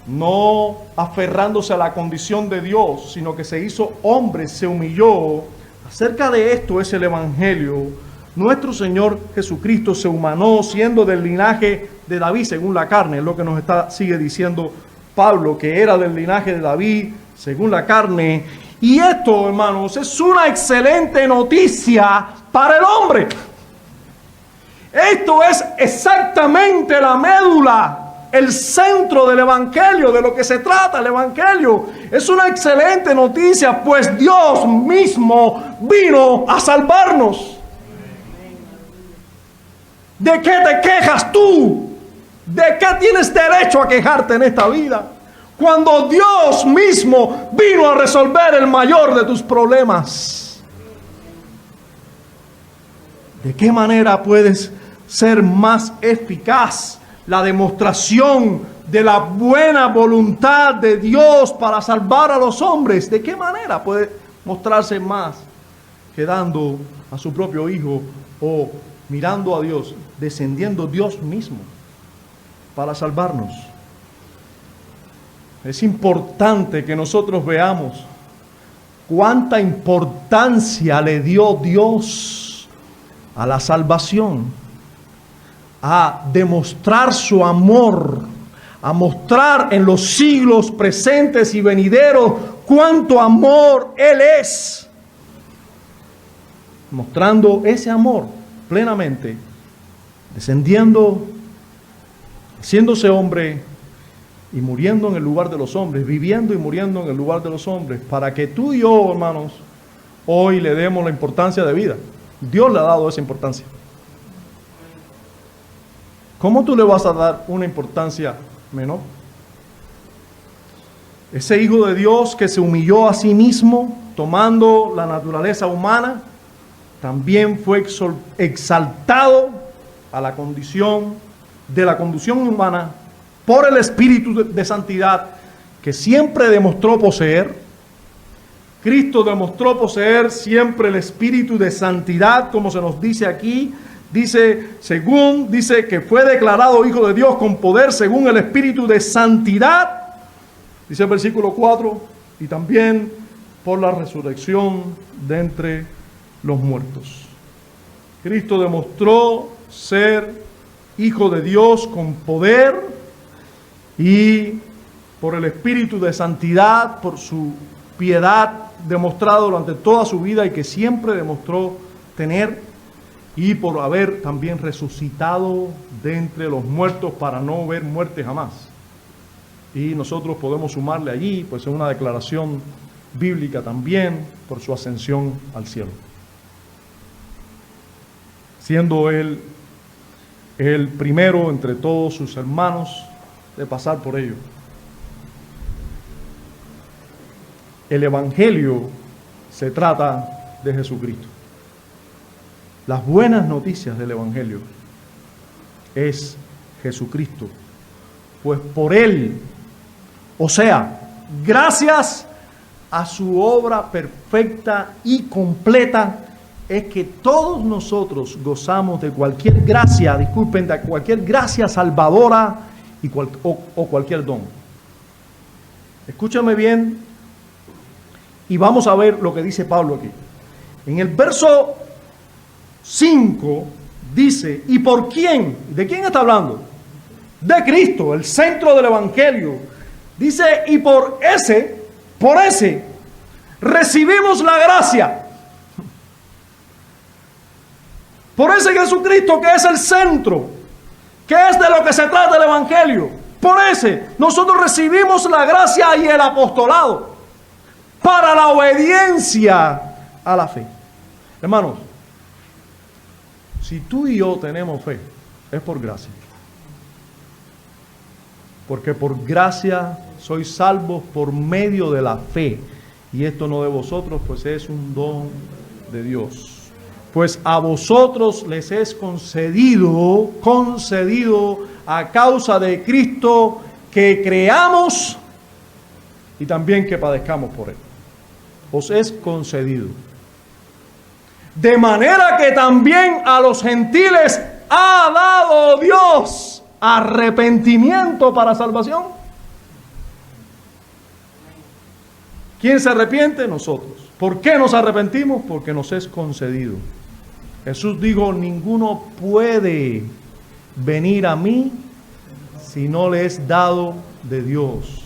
no aferrándose a la condición de Dios, sino que se hizo hombre, se humilló. Acerca de esto es el Evangelio. Nuestro Señor Jesucristo se humanó siendo del linaje de David según la carne, es lo que sigue diciendo Pablo, que era del linaje de David según la carne. Y esto, hermanos, es una excelente noticia para el hombre. Esto es exactamente la médula, el centro del evangelio, de lo que se trata el evangelio. Es una excelente noticia, pues Dios mismo vino a salvarnos. ¿De qué te quejas tú? ¿De qué tienes derecho a quejarte en esta vida? Cuando Dios mismo vino a resolver el mayor de tus problemas. ¿De qué manera puedes ser más eficaz la demostración de la buena voluntad de Dios para salvar a los hombres? ¿De qué manera puede mostrarse más que dando a su propio Hijo o mirando a Dios, descendiendo Dios mismo para salvarnos? Es importante que nosotros veamos cuánta importancia le dio Dios a la salvación, a demostrar su amor, a mostrar en los siglos presentes y venideros cuánto amor Él es, mostrando ese amor plenamente, descendiendo, haciéndose hombre y muriendo en el lugar de los hombres, viviendo y muriendo en el lugar de los hombres, para que tú y yo, hermanos, hoy le demos la importancia de vida. Dios le ha dado esa importancia. ¿Cómo tú le vas a dar una importancia menor? Ese Hijo de Dios que se humilló a sí mismo, tomando la naturaleza humana, también fue exaltado a la condición humana por el Espíritu de santidad que siempre demostró poseer, Cristo demostró poseer siempre el espíritu de santidad, como se nos dice aquí. Dice que fue declarado Hijo de Dios con poder según el espíritu de santidad. Dice el versículo 4, y también por la resurrección de entre los muertos. Cristo demostró ser Hijo de Dios con poder y por el espíritu de santidad, por su piedad demostrada durante toda su vida y que siempre demostró tener, y por haber también resucitado de entre los muertos para no ver muerte jamás. Y nosotros podemos sumarle allí, pues es una declaración bíblica también, por su ascensión al cielo. Siendo él el primero entre todos sus hermanos de pasar por ello. El Evangelio se trata de Jesucristo. Las buenas noticias del Evangelio es Jesucristo. Pues por Él, o sea, gracias a su obra perfecta y completa, es que todos nosotros gozamos de cualquier gracia, de cualquier gracia salvadora o cualquier don. Escúchame bien y vamos a ver lo que dice Pablo aquí. En el verso 5 dice, ¿y por quién? ¿De quién está hablando? De Cristo, el centro del Evangelio. Dice, y por ese, recibimos la gracia. Por ese Jesucristo que es el centro, que es de lo que se trata el Evangelio. Por ese, nosotros recibimos la gracia y el apostolado para la obediencia a la fe. Hermanos, si tú y yo tenemos fe, es por gracia. Porque por gracia sois salvos por medio de la fe. Y esto no de vosotros, pues es un don de Dios. Pues a vosotros les es concedido a causa de Cristo que creamos y también que padezcamos por Él. Os es concedido. De manera que también a los gentiles ha dado Dios arrepentimiento para salvación. ¿Quién se arrepiente? Nosotros. ¿Por qué nos arrepentimos? Porque nos es concedido. Jesús dijo, ninguno puede venir a mí si no le es dado de Dios.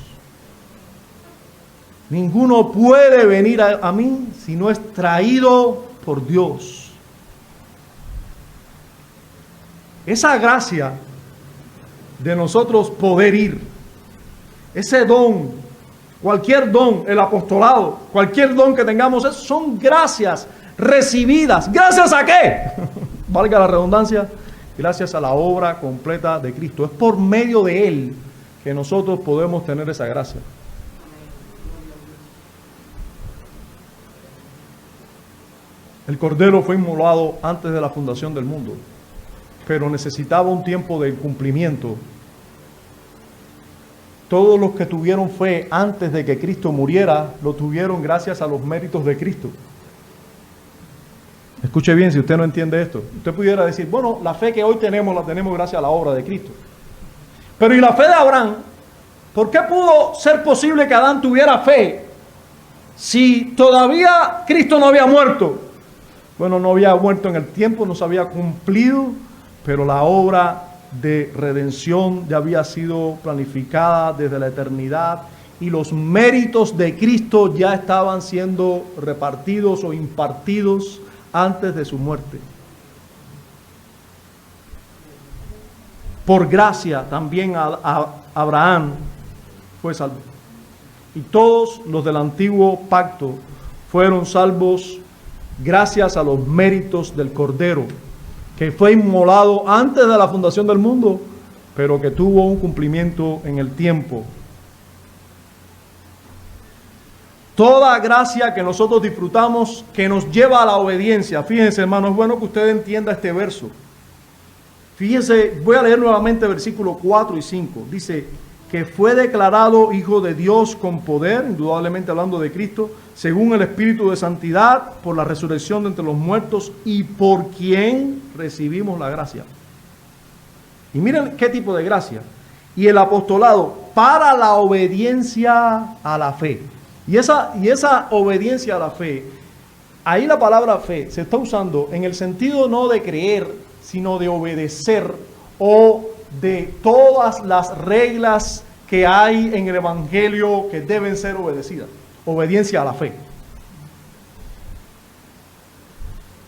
Ninguno puede venir a mí si no es traído por Dios. Esa gracia de nosotros poder ir, ese don, cualquier don, el apostolado, cualquier don que tengamos, son gracias recibidas. ¿Gracias a qué? Valga la redundancia, gracias a la obra completa de Cristo. Es por medio de Él que nosotros podemos tener esa gracia. El Cordero fue inmolado antes de la fundación del mundo, pero necesitaba un tiempo de cumplimiento. Todos los que tuvieron fe antes de que Cristo muriera, lo tuvieron gracias a los méritos de Cristo. Escuche bien, si usted no entiende esto, usted pudiera decir, bueno, la fe que hoy tenemos, la tenemos gracias a la obra de Cristo. Pero ¿y la fe de Abraham? ¿Por qué pudo ser posible que Adán tuviera fe si todavía Cristo no había muerto? Bueno, no había muerto en el tiempo, no se había cumplido, pero la obra de redención ya había sido planificada desde la eternidad y los méritos de Cristo ya estaban siendo repartidos o impartidos antes de su muerte. Por gracia también Abraham fue salvo. Y todos los del antiguo pacto fueron salvos gracias a los méritos del Cordero, que fue inmolado antes de la fundación del mundo, pero que tuvo un cumplimiento en el tiempo. Toda gracia que nosotros disfrutamos, que nos lleva a la obediencia. Fíjense, hermano, es bueno que usted entienda este verso. Fíjense, voy a leer nuevamente versículos 4 y 5. Dice, que fue declarado Hijo de Dios con poder, indudablemente hablando de Cristo, según el Espíritu de Santidad, por la resurrección de entre los muertos y por quien recibimos la gracia. Y miren qué tipo de gracia. Y el apostolado para la obediencia a la fe. Y esa obediencia a la fe, ahí la palabra fe se está usando en el sentido no de creer, sino de obedecer o de todas las reglas que hay en el Evangelio que deben ser obedecidas. Obediencia a la fe.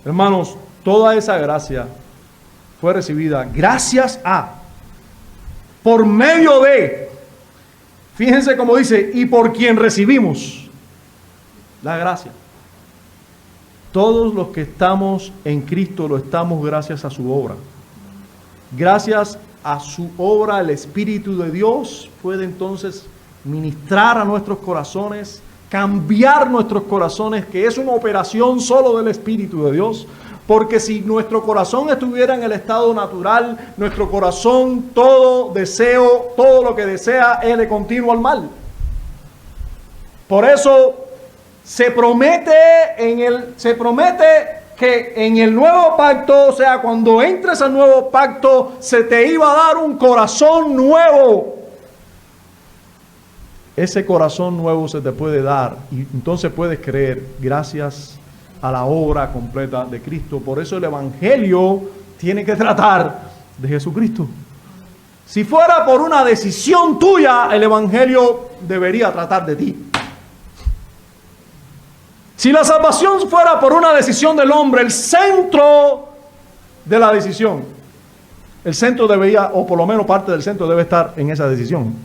Hermanos, toda esa gracia fue recibida gracias a, por medio de, fíjense cómo dice, y por quien recibimos la gracia. Todos los que estamos en Cristo lo estamos gracias a su obra. Gracias a su obra, el Espíritu de Dios puede entonces ministrar a nuestros corazones, cambiar nuestros corazones, que es una operación solo del Espíritu de Dios. Porque si nuestro corazón estuviera en el estado natural, nuestro corazón, todo deseo, todo lo que desea es de continuo al mal. Por eso se promete que en el nuevo pacto, o sea, cuando entres al nuevo pacto, se te iba a dar un corazón nuevo. Ese corazón nuevo se te puede dar y entonces puedes creer gracias a la obra completa de Cristo. Por eso el Evangelio tiene que tratar de Jesucristo. Si fuera por una decisión tuya, el Evangelio debería tratar de ti. Si la salvación fuera por una decisión del hombre, el centro de la decisión, el centro debería, o por lo menos parte del centro debe estar en esa decisión.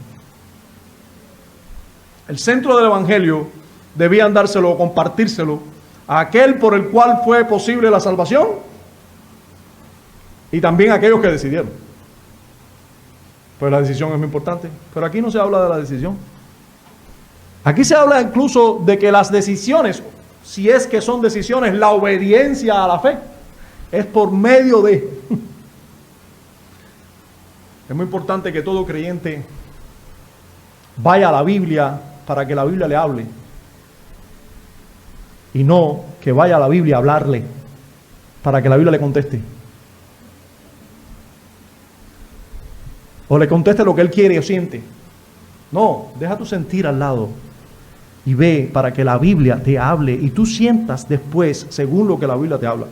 El centro del Evangelio debían dárselo o compartírselo a aquel por el cual fue posible la salvación y también a aquellos que decidieron. Pues la decisión es muy importante, pero aquí no se habla de la decisión. Aquí se habla incluso de que las decisiones, si es que son decisiones, la obediencia a la fe es por medio de. Es muy importante que todo creyente vaya a la Biblia para que la Biblia le hable. Y no que vaya a la Biblia a hablarle para que la Biblia le conteste. O le conteste lo que él quiere o siente. No, deja tu sentir al lado y ve para que la Biblia te hable y tú sientas después según lo que la Biblia te habla.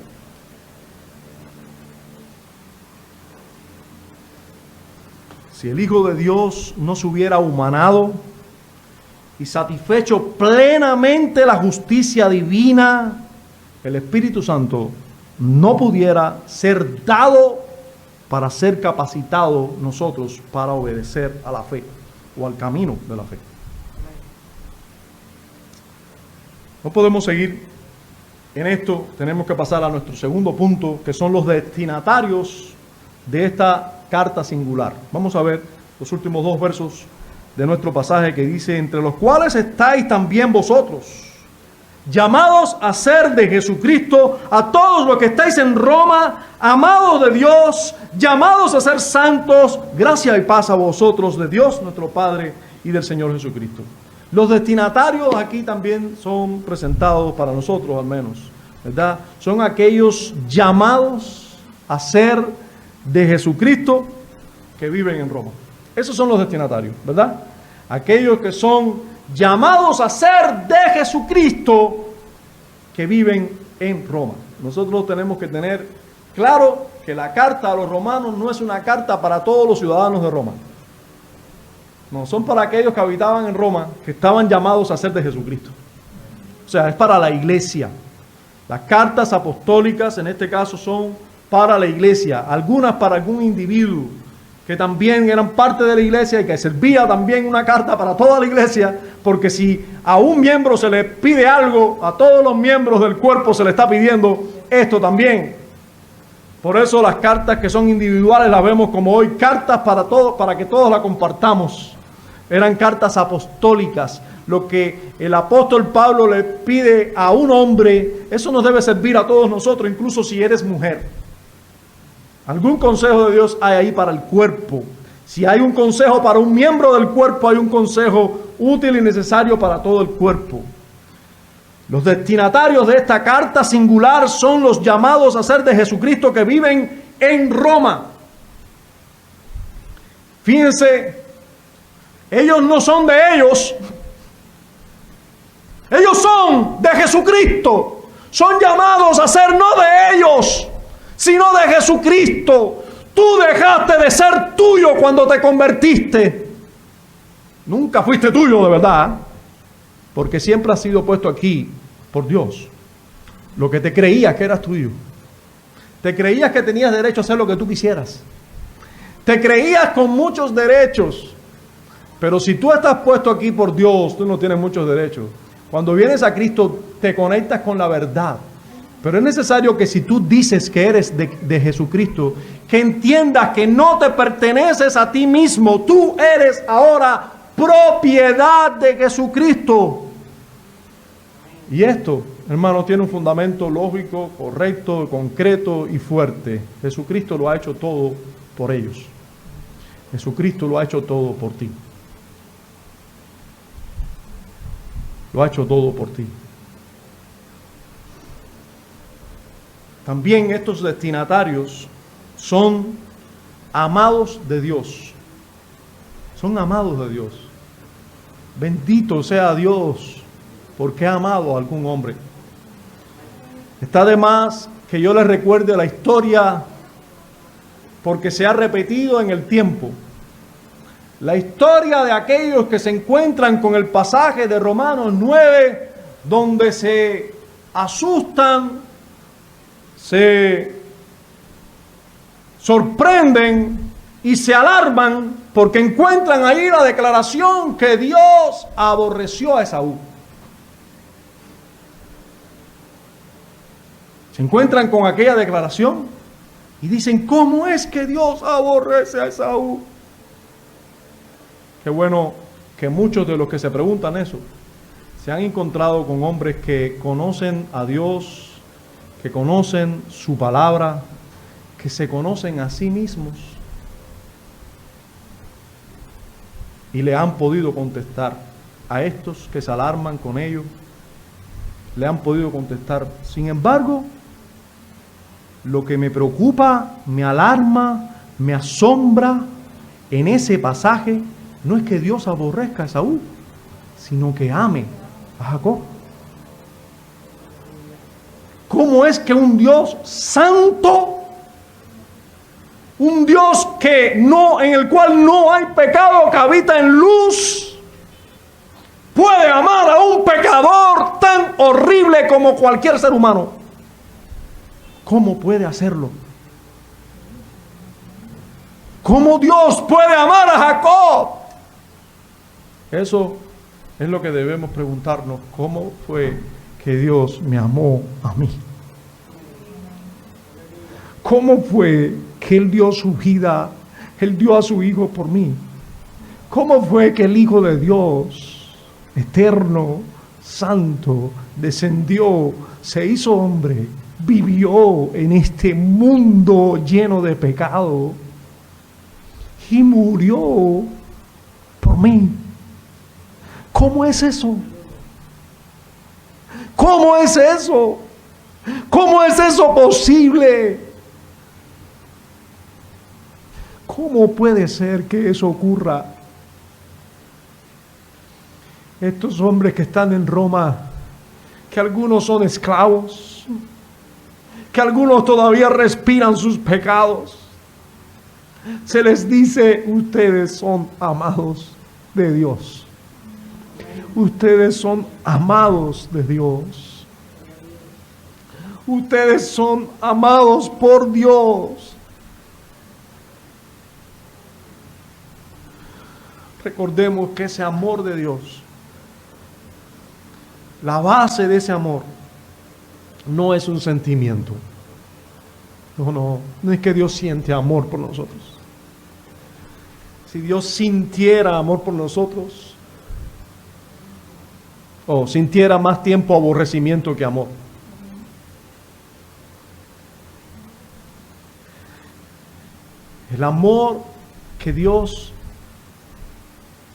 Si el Hijo de Dios no se hubiera humanado y satisfecho plenamente la justicia divina, el Espíritu Santo no pudiera ser dado para ser capacitado nosotros para obedecer a la fe o al camino de la fe. No podemos seguir en esto, tenemos que pasar a nuestro segundo punto, que son los destinatarios de esta carta singular. Vamos a ver los últimos dos versos de nuestro pasaje que dice: entre los cuales estáis también vosotros, llamados a ser de Jesucristo, a todos los que estáis en Roma, amados de Dios, llamados a ser santos, gracia y paz a vosotros de Dios nuestro Padre y del Señor Jesucristo. Los destinatarios aquí también son presentados para nosotros, al menos, ¿verdad? Son aquellos llamados a ser de Jesucristo que viven en Roma. Esos son los destinatarios, ¿verdad? Aquellos que son llamados a ser de Jesucristo que viven en Roma. Nosotros tenemos que tener claro que la carta a los romanos no es una carta para todos los ciudadanos de Roma. No, son para aquellos que habitaban en Roma, que estaban llamados a ser de Jesucristo. O sea, es para la iglesia. Las cartas apostólicas en este caso son para la iglesia, algunas para algún individuo que también eran parte de la iglesia y que servía también una carta para toda la iglesia, porque si a un miembro se le pide algo, a todos los miembros del cuerpo se le está pidiendo esto también. Por eso las cartas que son individuales las vemos como hoy cartas para todos, para que todos la compartamos. Eran cartas apostólicas. Lo que el apóstol Pablo le pide a un hombre, eso nos debe servir a todos nosotros, incluso si eres mujer. Algún consejo de Dios hay ahí para el cuerpo. Si hay un consejo para un miembro del cuerpo, hay un consejo útil y necesario para todo el cuerpo. Los destinatarios de esta carta singular son los llamados a ser de Jesucristo que viven en Roma. Fíjense, ellos no son de ellos. Ellos son de Jesucristo. Son llamados a ser no de ellos, sino de Jesucristo. Tú dejaste de ser tuyo cuando te convertiste. Nunca fuiste tuyo de verdad, porque siempre has sido puesto aquí por Dios. Lo que te creías que eras tuyo. Te creías que tenías derecho a hacer lo que tú quisieras. Te creías con muchos derechos. Pero si tú estás puesto aquí por Dios, tú no tienes muchos derechos. Cuando vienes a Cristo, te conectas con la verdad. Pero es necesario que si tú dices que eres de Jesucristo, que entiendas que no te perteneces a ti mismo. Tú eres ahora propiedad de Jesucristo. Y esto, hermano, tiene un fundamento lógico, correcto, concreto y fuerte. Jesucristo lo ha hecho todo por ellos. Jesucristo lo ha hecho todo por ti. Lo ha hecho todo por ti. También estos destinatarios son amados de Dios. Son amados de Dios. Bendito sea Dios porque ha amado a algún hombre. Está de más que yo les recuerde la historia porque se ha repetido en el tiempo. La historia de aquellos que se encuentran con el pasaje de Romanos 9, donde se asustan, se sorprenden y se alarman porque encuentran ahí la declaración que Dios aborreció a Esaú. Se encuentran con aquella declaración y dicen, ¿cómo es que Dios aborrece a Esaú? Qué bueno que muchos de los que se preguntan eso se han encontrado con hombres que conocen a Dios, que conocen su palabra, que se conocen a sí mismos y le han podido contestar a estos que se alarman con ello, le han podido contestar. Sin embargo, lo que me preocupa, me alarma, me asombra en ese pasaje no es que Dios aborrezca a Esaú, sino que ame a Jacob. ¿Cómo es que un Dios santo, un Dios en el cual no hay pecado, que habita en luz, puede amar a un pecador tan horrible como cualquier ser humano? ¿Cómo puede hacerlo? ¿Cómo Dios puede amar a Jacob? Eso es lo que debemos preguntarnos. ¿Cómo fue que Dios me amó a mí? ¿Cómo fue que Él dio su vida, Él dio a su Hijo por mí? ¿Cómo fue que el Hijo de Dios, eterno, santo, descendió, se hizo hombre, vivió en este mundo lleno de pecado y murió por mí? ¿Cómo es eso? ¿Cómo es eso? ¿Cómo es eso posible? ¿Cómo puede ser que eso ocurra? Estos hombres que están en Roma, que algunos son esclavos, que algunos todavía respiran sus pecados, se les dice, ustedes son amados de Dios. Ustedes son amados de Dios. Ustedes son amados por Dios. Recordemos que ese amor de Dios, la base de ese amor, no es un sentimiento. No es que Dios siente amor por nosotros. Si Dios sintiera amor por nosotros, o sintiera más tiempo aborrecimiento que amor. El amor que Dios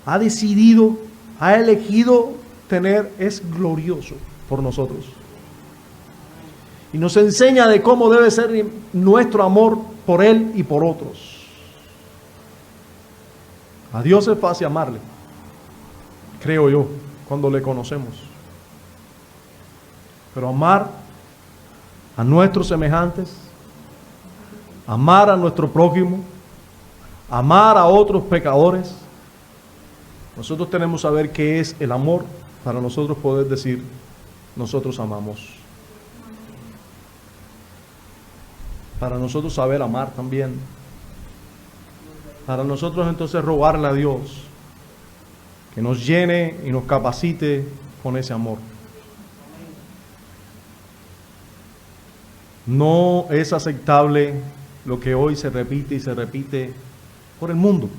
ha decidido, ha elegido tener es glorioso por nosotros. Y nos enseña de cómo debe ser nuestro amor por Él y por otros. A Dios es fácil amarle, creo yo, cuando le conocemos. Pero amar a nuestros semejantes, amar a nuestro prójimo, amar a otros pecadores, nosotros tenemos que saber qué es el amor para nosotros poder decir, nosotros amamos. Para nosotros saber amar también. Para nosotros entonces rogarle a Dios que nos llene y nos capacite con ese amor. No es aceptable lo que hoy se repite y se repite por el mundo.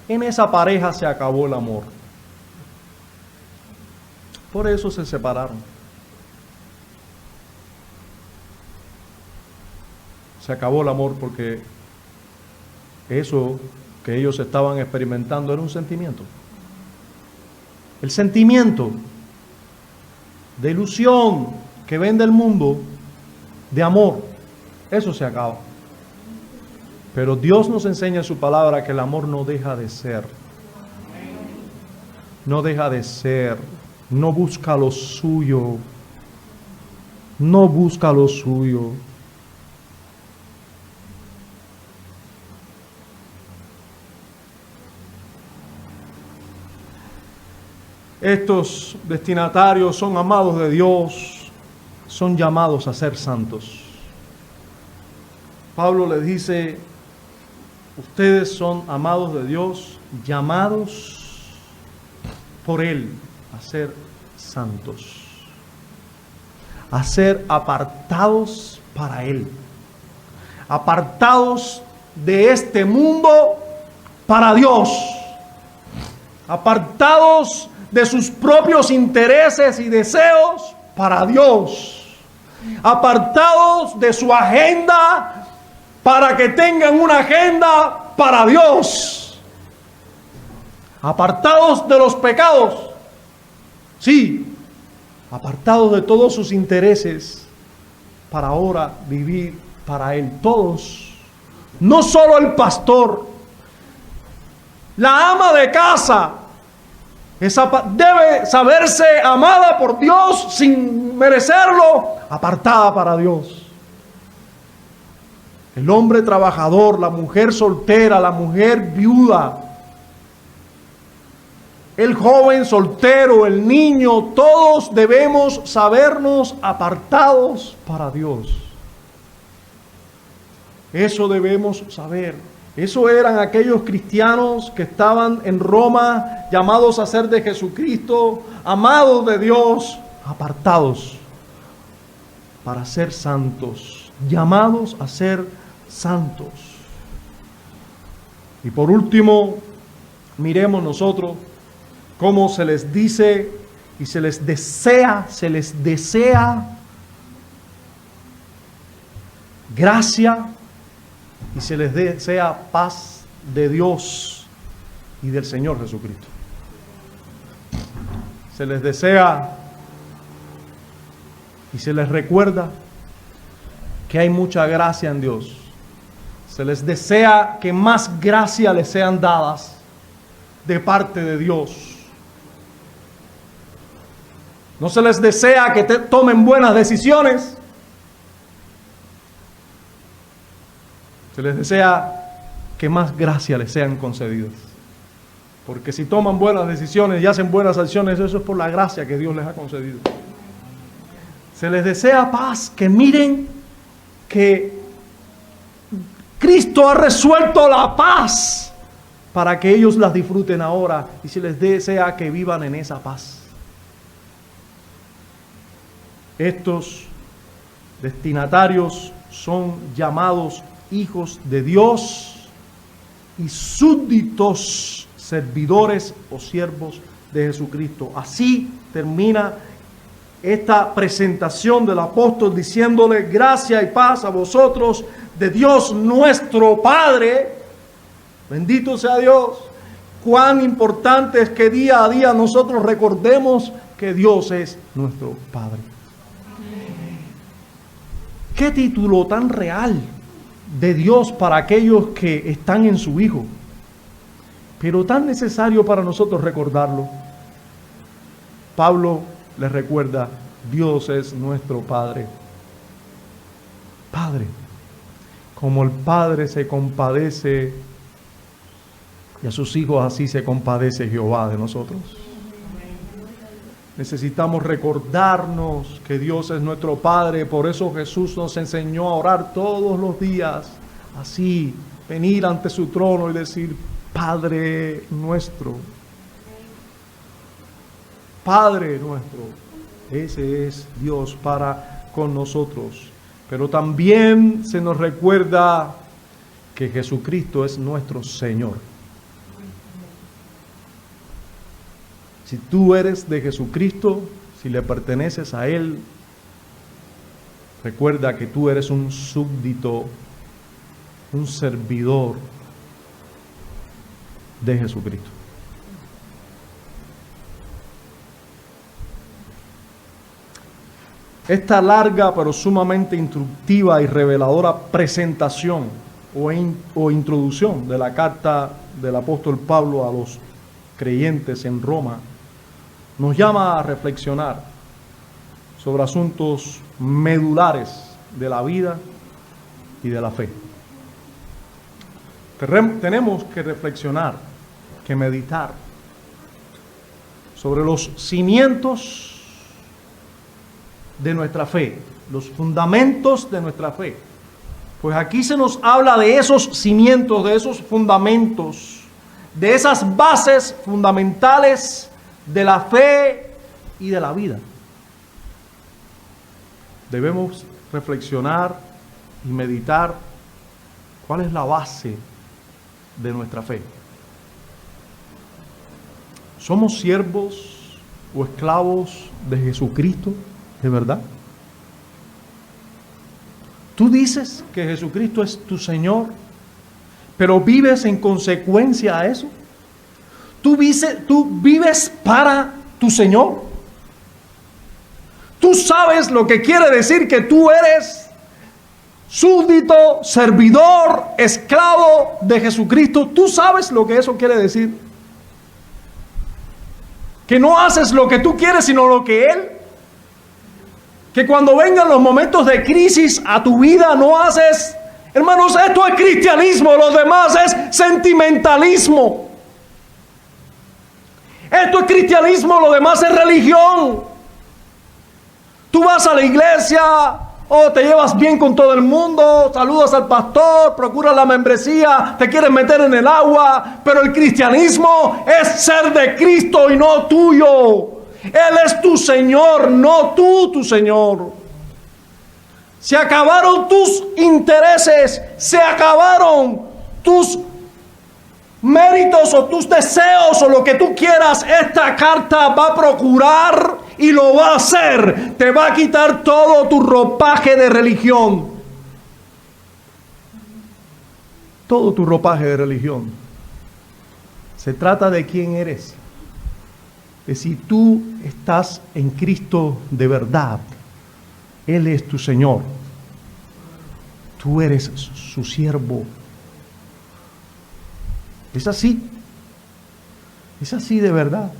En esa pareja se acabó el amor. Por eso se separaron. Se acabó el amor porque eso que ellos estaban experimentando era un sentimiento. El sentimiento de ilusión que vende el mundo, de amor, eso se acaba. Pero Dios nos enseña en su palabra que el amor no deja de ser. No deja de ser. No busca lo suyo. No busca lo suyo. Estos destinatarios son amados de Dios, son llamados a ser santos. Pablo les dice, ustedes son amados de Dios, llamados por Él a ser santos, a ser apartados para Él, apartados de este mundo para Dios, apartados de sus propios intereses y deseos para Dios, apartados de su agenda para que tengan una agenda para Dios, apartados de los pecados, sí, apartados de todos sus intereses para ahora vivir para Él. Todos, no solo el pastor, la ama de casa, debe saberse amada por Dios sin merecerlo, apartada para Dios. El hombre trabajador, la mujer soltera, la mujer viuda, el joven soltero, el niño, todos debemos sabernos apartados para Dios. Eso debemos saber. Eso eran aquellos cristianos que estaban en Roma, llamados a ser de Jesucristo, amados de Dios, apartados para ser santos, llamados a ser santos. Y por último, miremos nosotros cómo se les dice y se les desea gracia y se les desea paz de Dios y del Señor Jesucristo. Se les desea y se les recuerda que hay mucha gracia en Dios. Se les desea que más gracia les sean dadas de parte de Dios. No se les desea que tomen buenas decisiones. Se les desea que más gracia les sean concedidas. Porque si toman buenas decisiones y hacen buenas acciones, eso es por la gracia que Dios les ha concedido. Se les desea paz, que miren que Cristo ha resuelto la paz para que ellos las disfruten ahora, y se les desea que vivan en esa paz. Estos destinatarios son llamados hijos de Dios y súbditos, servidores o siervos de Jesucristo. Así termina esta presentación del apóstol diciéndole: gracia y paz a vosotros de Dios nuestro Padre Bendito sea Dios. Cuán importante es que día a día nosotros recordemos que Dios es nuestro Padre. Qué título tan real de Dios para aquellos que están en su Hijo, pero tan necesario para nosotros recordarlo. Pablo les recuerda, Dios es nuestro Padre. Padre, como el Padre se compadece y a sus hijos, así se compadece Jehová de nosotros. Necesitamos recordarnos que Dios es nuestro Padre. Por eso Jesús nos enseñó a orar todos los días. Así, venir ante su trono y decir, Padre nuestro. Padre nuestro. Ese es Dios para con nosotros. Pero también se nos recuerda que Jesucristo es nuestro Señor. Si tú eres de Jesucristo, si le perteneces a Él, recuerda que tú eres un súbdito, un servidor de Jesucristo. Esta larga pero sumamente instructiva y reveladora presentación o introducción de la carta del apóstol Pablo a los creyentes en Roma nos llama a reflexionar sobre asuntos medulares de la vida y de la fe. Tenemos que reflexionar, que meditar sobre los cimientos de nuestra fe, los fundamentos de nuestra fe. Pues aquí se nos habla de esos cimientos, de esos fundamentos, de esas bases fundamentales de la fe y de la vida. Debemos reflexionar y meditar cuál es la base de nuestra fe. ¿Somos siervos o esclavos de Jesucristo de verdad? ¿Tú dices que Jesucristo es tu Señor, pero vives en consecuencia a eso? ¿Tú vives para tu Señor? ¿Tú sabes lo que quiere decir que tú eres súbdito, servidor, esclavo de Jesucristo? ¿Tú sabes lo que eso quiere decir? Que no haces lo que tú quieres, sino lo que Él. Que cuando vengan los momentos de crisis a tu vida, no haces... Hermanos, esto es cristianismo, lo demás es sentimentalismo. Esto es cristianismo, lo demás es religión. Tú vas a la iglesia, te llevas bien con todo el mundo, saludas al pastor, procuras la membresía, te quieres meter en el agua, pero el cristianismo es ser de Cristo y no tuyo. Él es tu Señor, no tú tu Señor. Se acabaron tus intereses, se acabaron tus méritos o tus deseos o lo que tú quieras. Esta carta va a procurar y lo va a hacer. Te va a quitar todo tu ropaje de religión. Todo tu ropaje de religión. Se trata de quién eres. De si tú estás en Cristo de verdad. Él es tu Señor. Tú eres su siervo. Es así. Es así de verdad.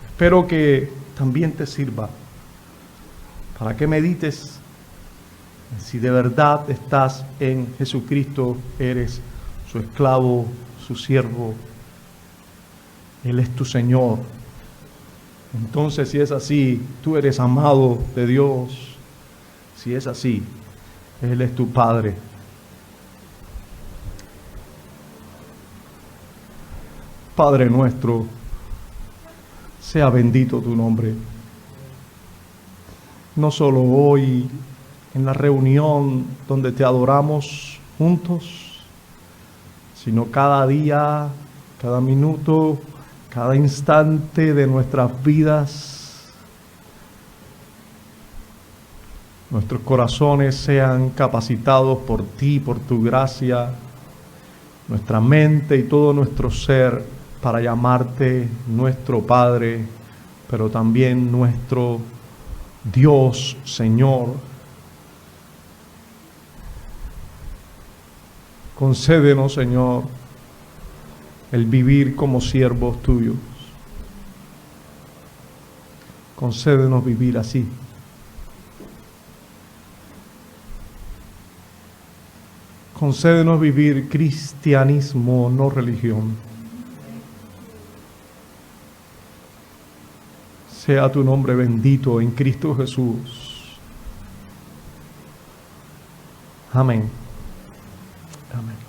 Espero que también te sirva para que medites si de verdad estás en Jesucristo, eres su esclavo, su siervo. Él es tu Señor. Entonces, si es así, tú eres amado de Dios. Si es así, Él es tu Padre. Padre nuestro, sea bendito tu nombre. No solo hoy, en la reunión donde te adoramos juntos, sino cada día, cada minuto, cada instante de nuestras vidas. Nuestros corazones sean capacitados por ti, por tu gracia, nuestra mente y todo nuestro ser para llamarte nuestro Padre, pero también nuestro Dios, Señor. Concédenos, Señor, el vivir como siervos tuyos. Concédenos vivir así. Concédenos vivir cristianismo, no religión. Sea tu nombre bendito en Cristo Jesús. Amén. Amén.